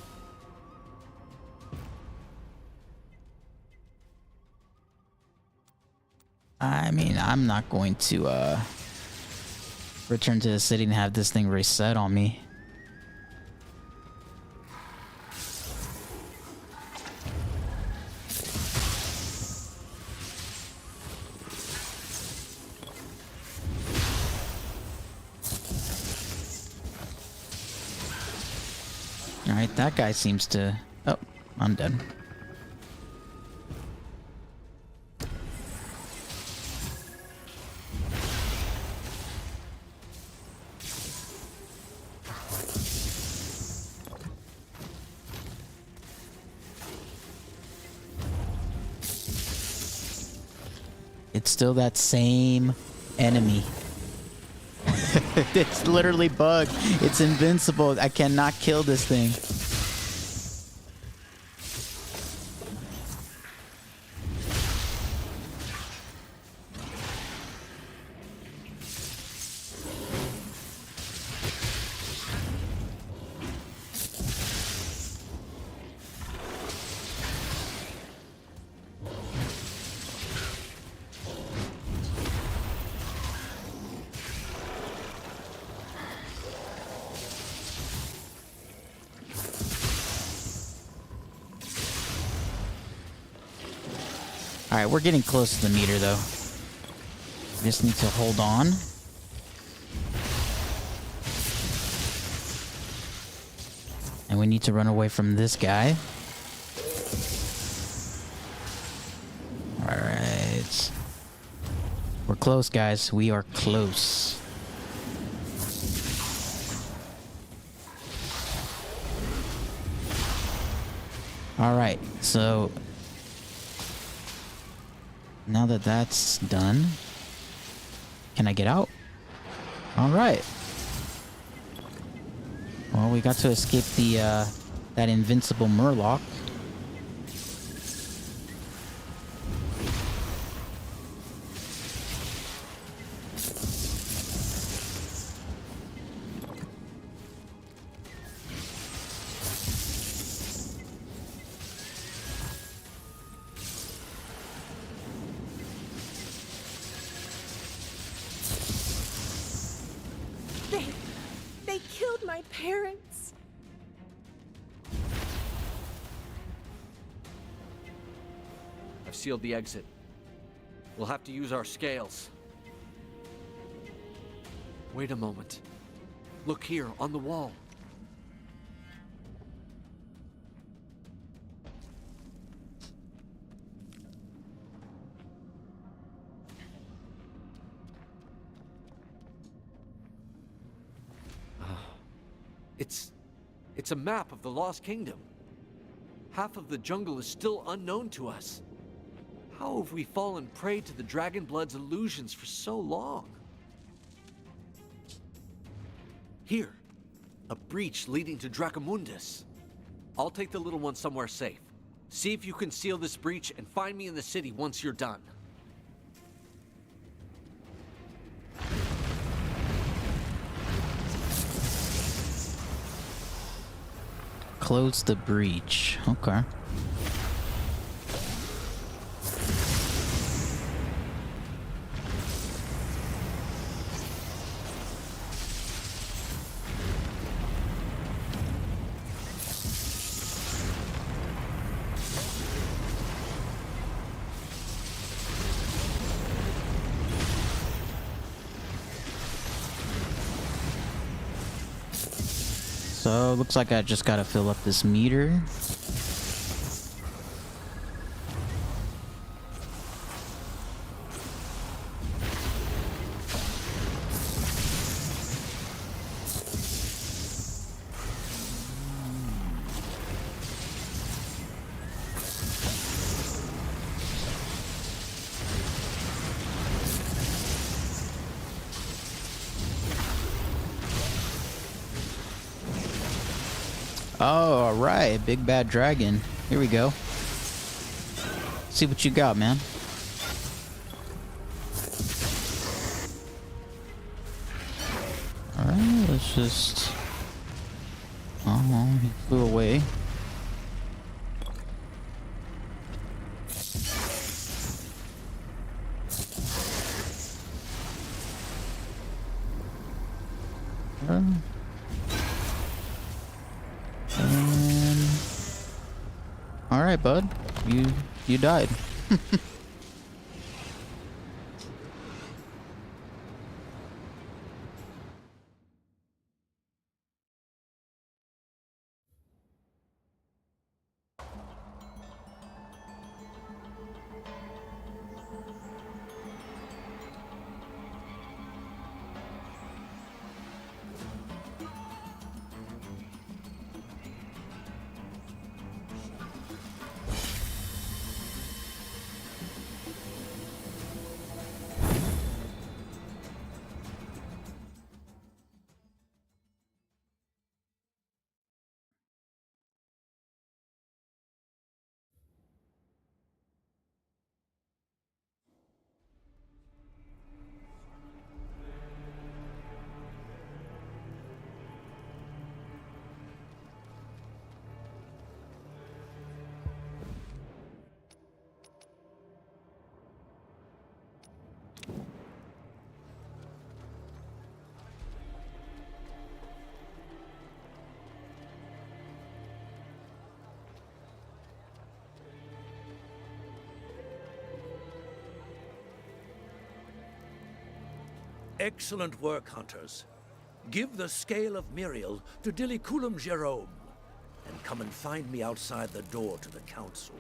I mean, I'm not going to, return to the city and have this thing reset on me. Alright, that guy seems to... Oh, I'm dead. It's still that same enemy. It's literally bugged. It's invincible. I cannot kill this thing. Alright, we're getting close to the meter, though. Just need to hold on. And we need to run away from this guy. Alright. We're close, guys. We are close. Alright, so... now that that's done... can I get out? Alright. Well, we got to escape the, that invincible Murloc. They killed my parents. I've sealed the exit. We'll have to use our scales. Wait a moment. Look here, on the wall. It's a map of the Lost Kingdom. Half of the jungle is still unknown to us. How have we fallen prey to the Dragonblood's illusions for so long? Here, a breach leading to Dracomundus. I'll take the little one somewhere safe. See if you can seal this breach and find me in the city once you're done. Close the breach. Okay. So, looks like I just gotta fill up this meter. Oh, alright. Big bad dragon. Here we go. See what you got, man. Alright, let's just... oh, he flew away. Alright, bud. You died. Excellent work, hunters. Give the scale of Miriel to Diliculum Jerome, and come and find me outside the door to the council.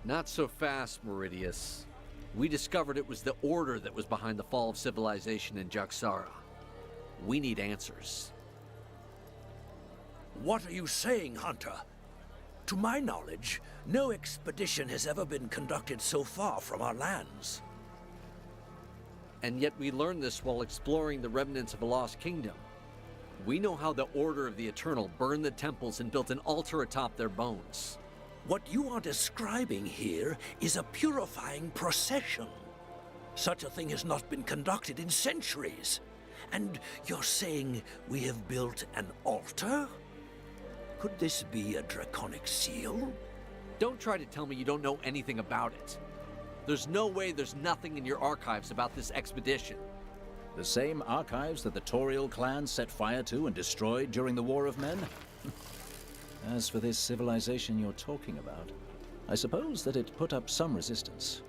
Not so fast, Meridius. We discovered it was the Order that was behind the fall of civilization in Jaxara. We need answers. What are you saying, Hunter? To my knowledge, no expedition has ever been conducted so far from our lands. And yet we learned this while exploring the remnants of a lost kingdom. We know how the Order of the Eternal burned the temples and built an altar atop their bones. What you are describing here is a purifying procession. Such a thing has not been conducted in centuries. And you're saying we have built an altar? Could this be a draconic seal? Don't try to tell me you don't know anything about it. There's no way there's nothing in your archives about this expedition. The same archives that the Toriel clan set fire to and destroyed during the War of Men? As for this civilization you're talking about, I suppose that it put up some resistance.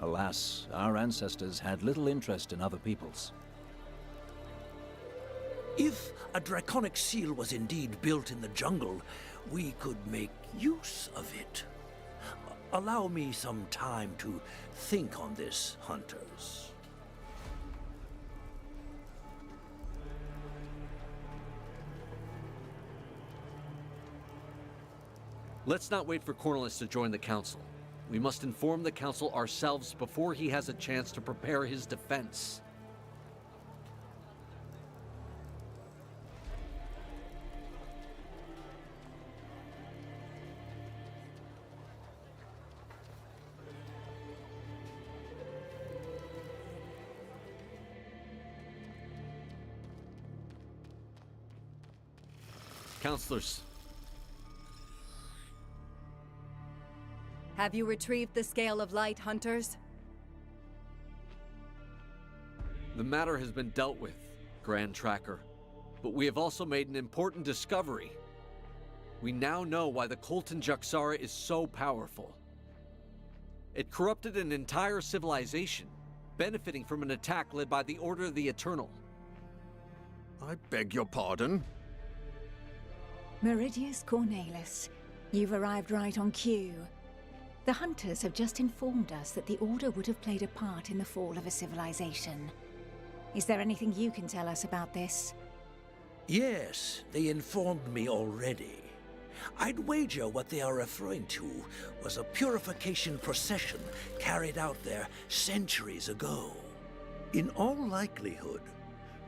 Alas, our ancestors had little interest in other peoples. If a draconic seal was indeed built in the jungle, we could make use of it. Allow me some time to think on this, hunters. Let's not wait for Cornelius to join the council. We must inform the council ourselves before he has a chance to prepare his defense. Counselors, have you retrieved the Scale of Light, hunters? the matter has been dealt with, Grand Tracker, but we have also made an important discovery. We now know why the cult in Jaxara is so powerful. It corrupted an entire civilization, benefiting from an attack led by the Order of the Eternal. I beg your pardon? Meridius Cornelis, you've arrived right on cue. The hunters have just informed us that the Order would have played a part in the fall of a civilization. Is there anything you can tell us about this? Yes, they informed me already. I'd wager what they are referring to was a purification procession carried out there centuries ago. In all likelihood,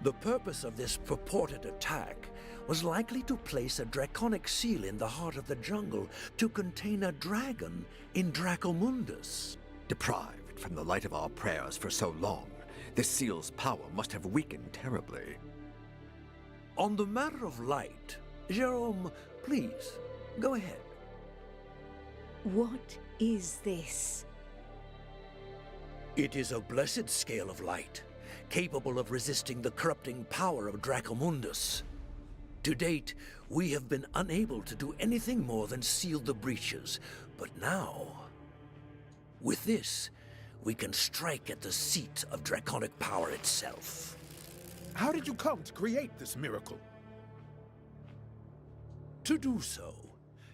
the purpose of this purported attack was likely to place a draconic seal in the heart of the jungle to contain a dragon in Dracomundus. Deprived from the light of our prayers for so long, this seal's power must have weakened terribly. On the matter of light, Jerome, please, go ahead. What is this? It is a blessed scale of light, capable of resisting the corrupting power of Dracomundus. To date, we have been unable to do anything more than seal the breaches, but now, with this, we can strike at the seat of draconic power itself. How did you come to create this miracle? To do so,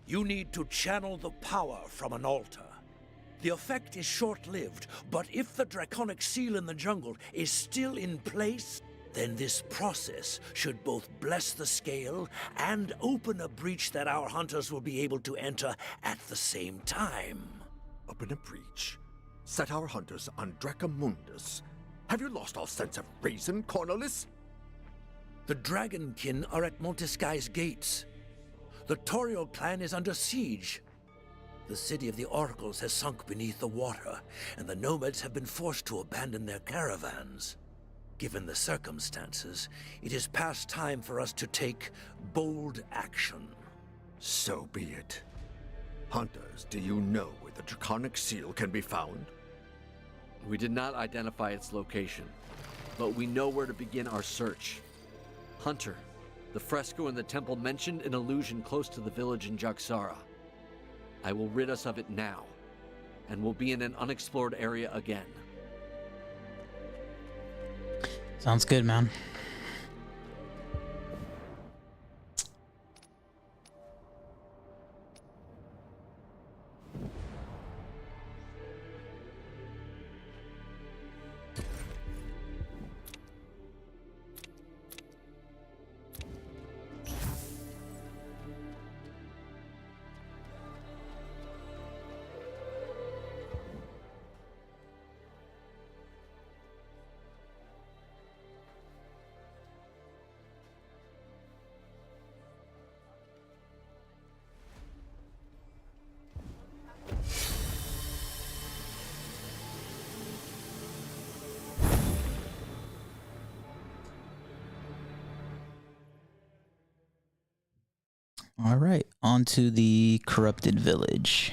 you need to channel the power from an altar. The effect is short-lived, but if the draconic seal in the jungle is still in place, then this process should both bless the scale and open a breach that our hunters will be able to enter at the same time. Open a breach? Set our hunters on Dracomundus? Have you lost all sense of reason, Cornelis? The Dragonkin are at Montesquieu's gates. The Toriel clan is under siege. The city of the Oracles has sunk beneath the water, and the nomads have been forced to abandon their caravans. Given the circumstances, it is past time for us to take bold action. So be it. Hunters, do you know where the draconic seal can be found? We did not identify its location, but we know where to begin our search. Hunter, the fresco in the temple mentioned an illusion close to the village in Jaxara. I will rid us of it now, and we'll be in an unexplored area again. Sounds good, man. All right, on to the corrupted village.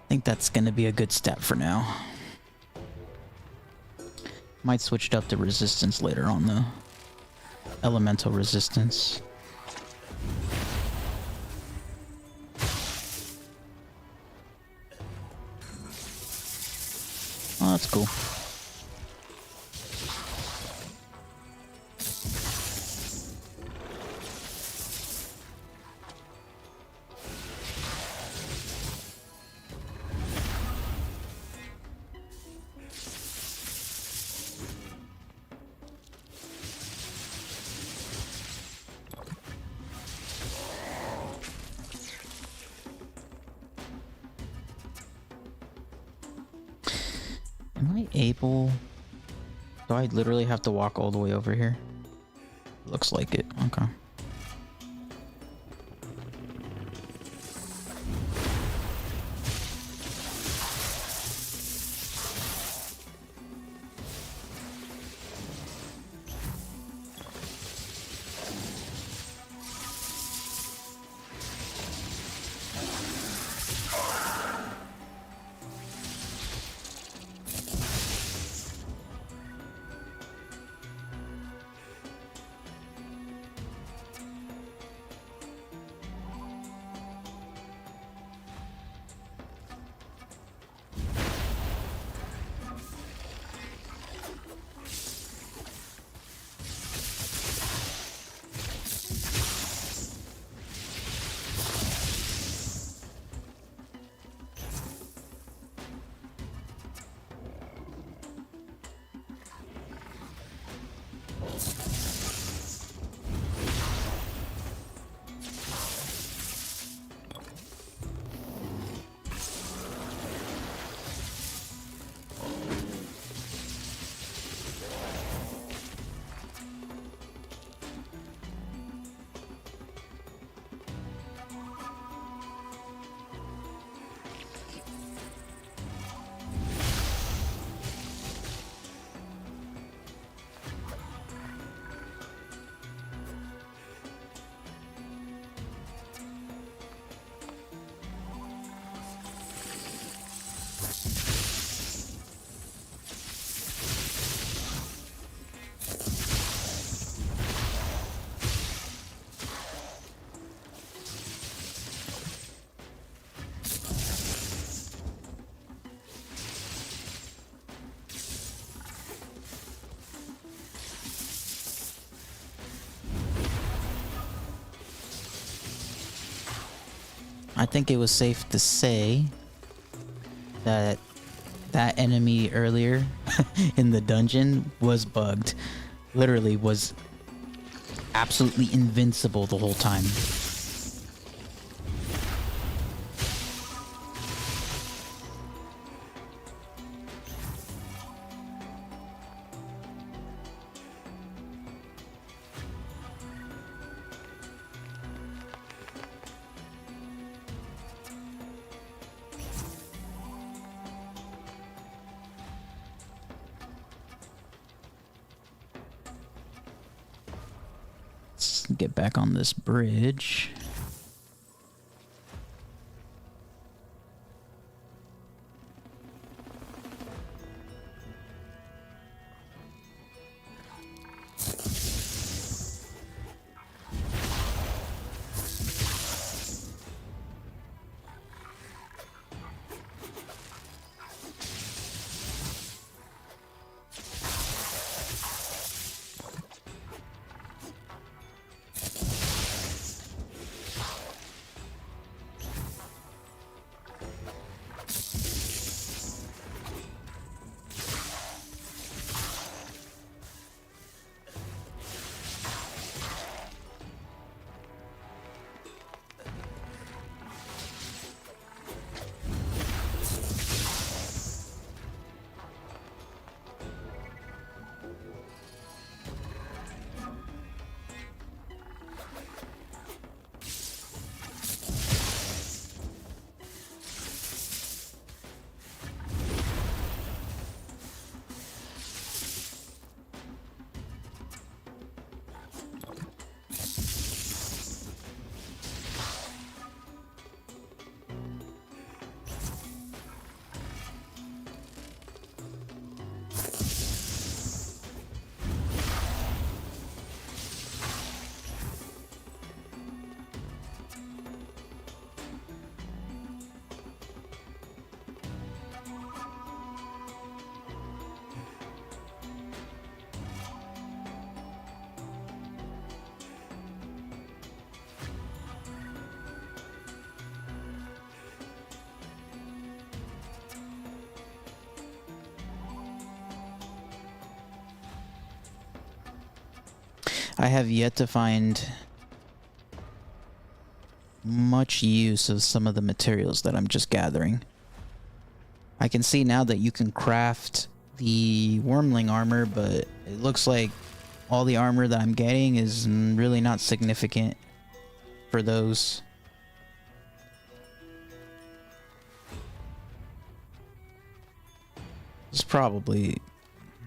I think that's gonna be a good step for now. Might switch it up to resistance later on though. Elemental resistance. Oh, that's cool. Am I able... Do I literally have to walk all the way over here? Looks like it. Okay. I think it was safe to say that that enemy earlier in the dungeon was bugged. Literally was absolutely invincible the whole time. Let's get back on this bridge. I have yet to find much use of some of the materials that I'm just gathering. I can see now that you can craft the wormling armor, but it looks like all the armor that I'm getting is really not significant for those. It's probably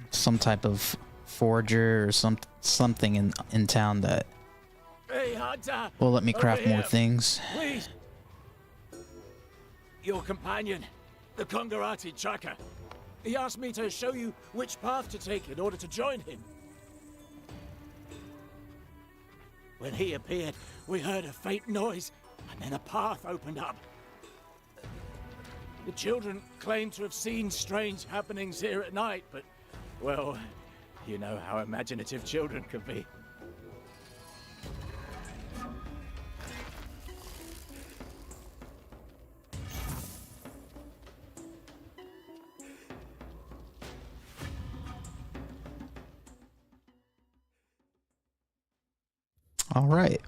some type of forger or something in town that Hey, Hunter! will let me craft Over more here, things. Please! Your companion, the Kongarati tracker. He asked me to show you which path to take in order to join him. When he appeared, we heard a faint noise, and then a path opened up. The children claim to have seen strange happenings here at night, but, well, you know how imaginative children can be. All right.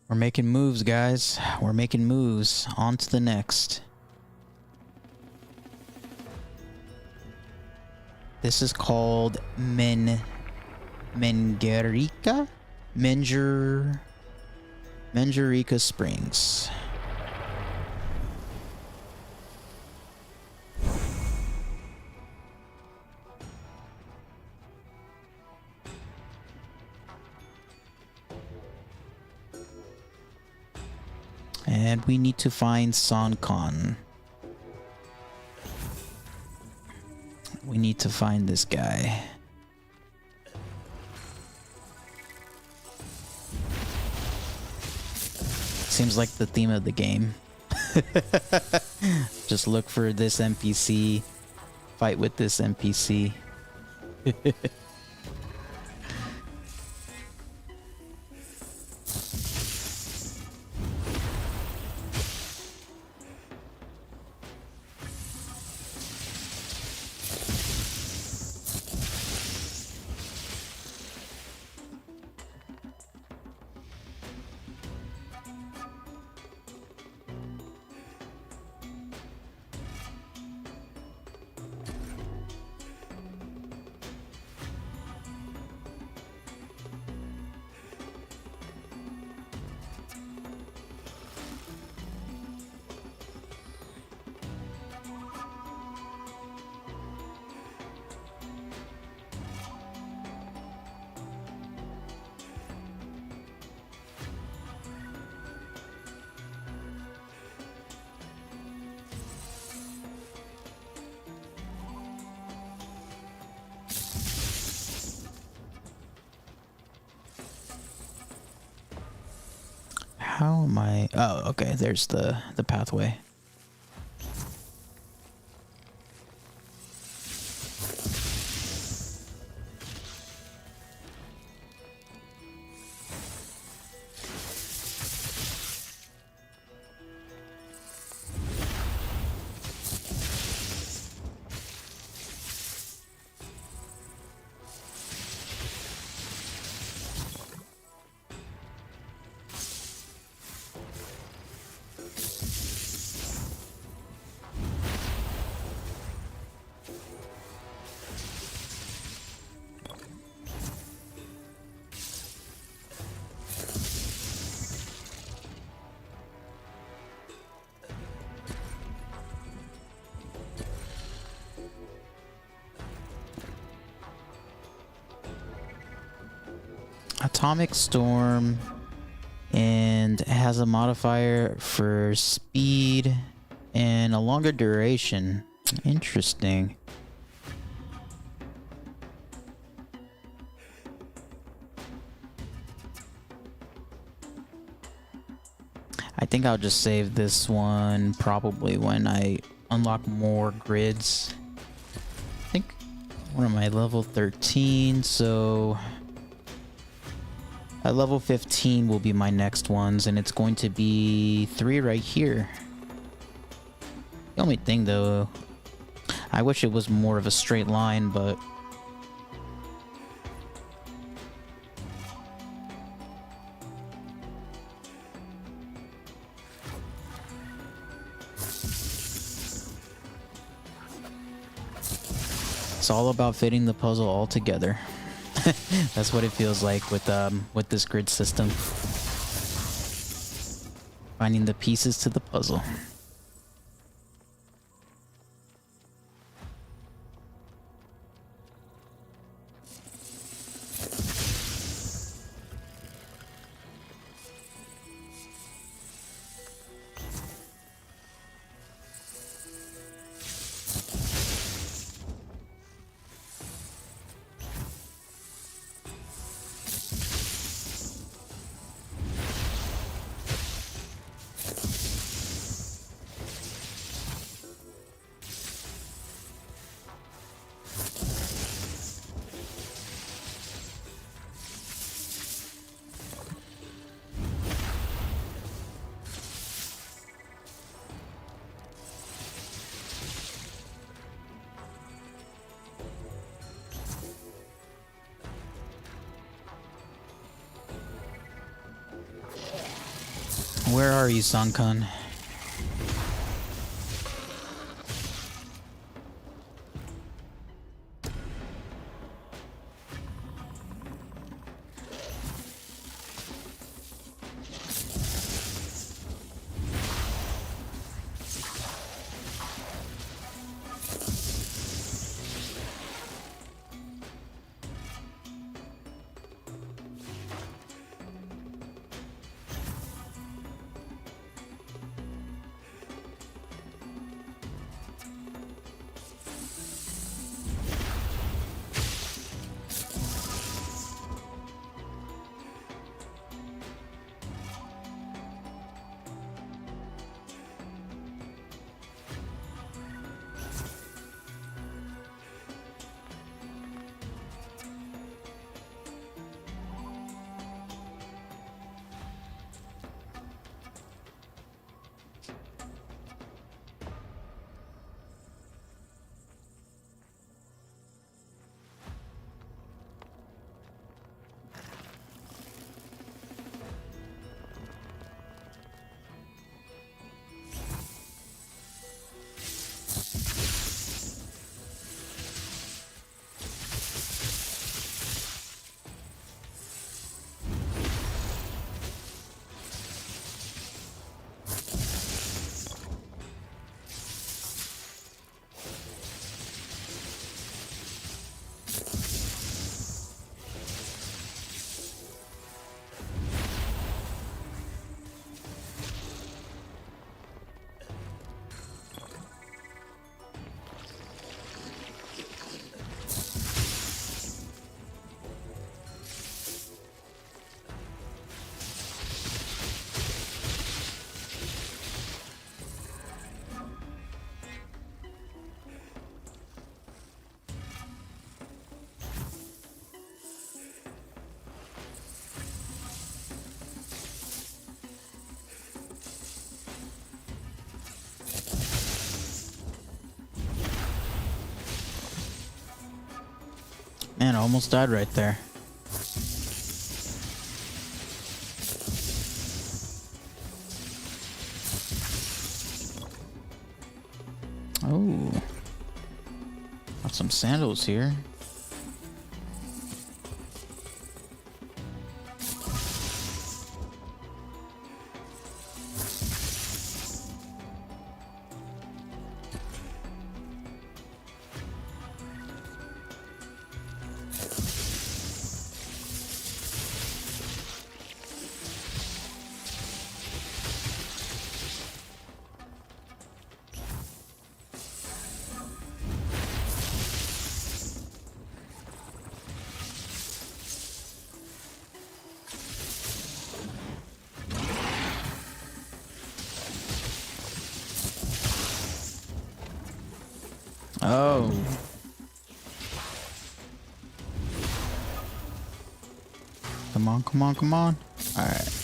We're making moves, guys. We're making moves. On to the next. This is called Mengerica Springs. And we need to find Sankon. We need to find this guy. Seems like the theme of the game. Just look for this NPC, fight with this NPC. How am I? Oh, okay. There's the pathway. Atomic Storm, and has a modifier for speed and a longer duration. Interesting. I think I'll just save this one probably when I unlock more grids. I think, what am I, level 13, so at level 15 will be my next ones, and it's going to be 3 right here. The only thing though, I wish it was more of a straight line, but it's all about fitting the puzzle all together. That's what it feels like with this grid system. Finding the pieces to the puzzle. Where are you, Sankan? man, I almost died right there. Oh. Got some sandals here. Oh. Come on, come on, come on. Alright.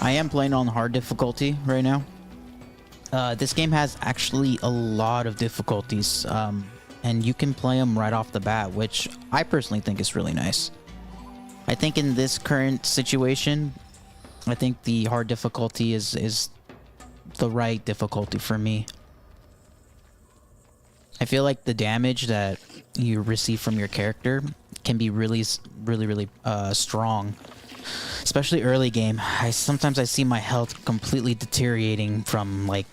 I am playing on hard difficulty right now. This game has actually a lot of difficulties, and you can play them right off the bat, which I personally think is really nice. I think in this current situation, I think the hard difficulty is the right difficulty for me. I feel like the damage that you receive from your character can be really strong. Especially early game. Sometimes I see my health completely deteriorating from like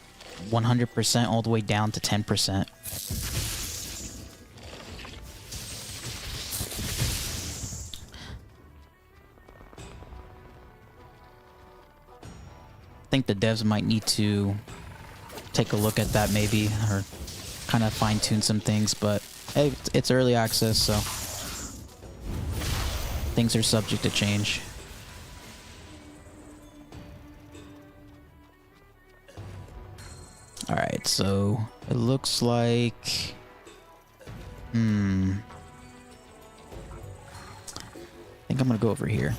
100% all the way down to 10%. I think the devs might need to take a look at that maybe, or kind of fine-tune some things, but hey, it's early access, so things are subject to change. Alright, so it looks like... I think I'm gonna go over here.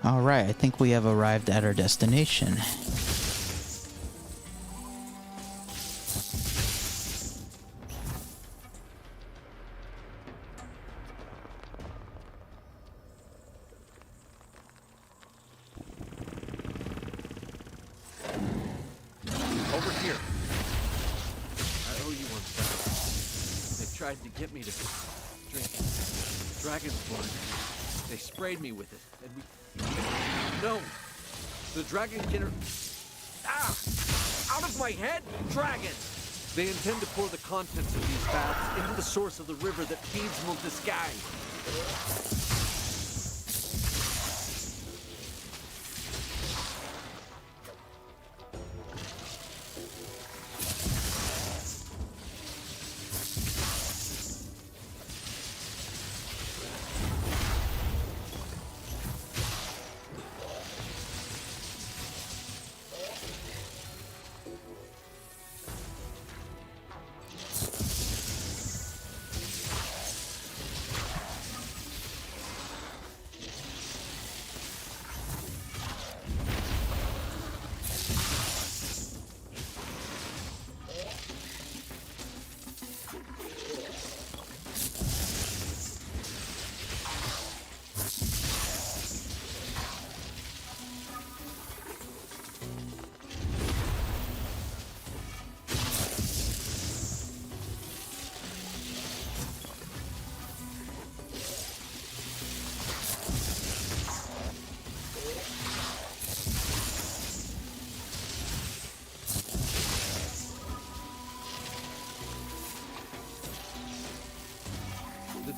Alright, I think we have arrived at our destination. Over here. I owe you one. tried to get me to drink dragon's blood. They sprayed me with it, and we... No! The Dragonkin are... Ah! Out of my head, dragon! They intend to pour the contents of these baths into the source of the river that feeds Montescaille.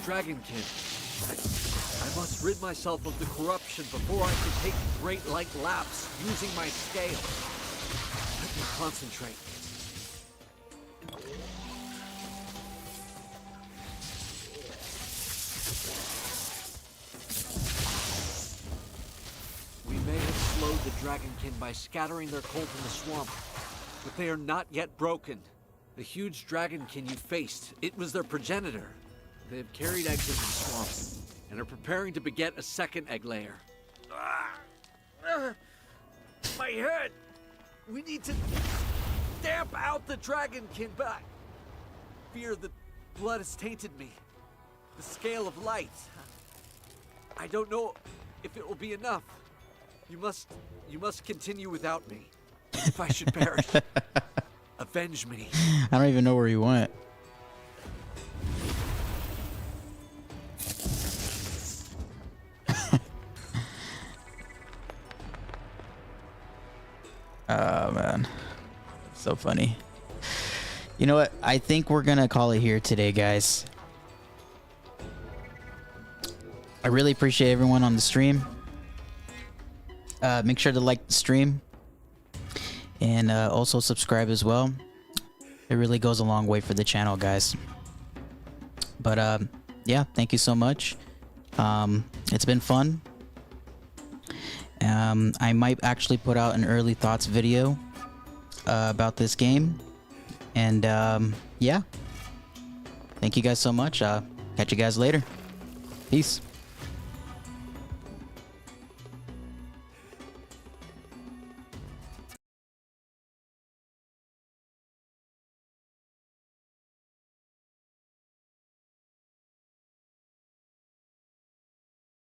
Dragonkin. I must rid myself of the corruption before I can take great light laps using my scale. Let me concentrate. We may have slowed the Dragonkin by scattering their cult in the swamp, but they are not yet broken. The huge Dragonkin you faced, it was their progenitor. They have carried eggs into the swamp and are preparing to beget a second egg layer. My head! We need to stamp out the Dragonkin, but I fear the blood has tainted me. The scale of light. I don't know if it will be enough. You must continue without me. If I should perish, avenge me. I don't even know where you went. Oh man, so funny. You know what? I think we're gonna call it here today, guys. I really appreciate everyone on the stream. Make sure to like the stream and also subscribe as well. It really goes a long way for the channel, guys. But yeah, thank you so much. It's been fun. I might actually put out an early thoughts video about this game. And yeah, thank you guys so much. Catch you guys later. Peace.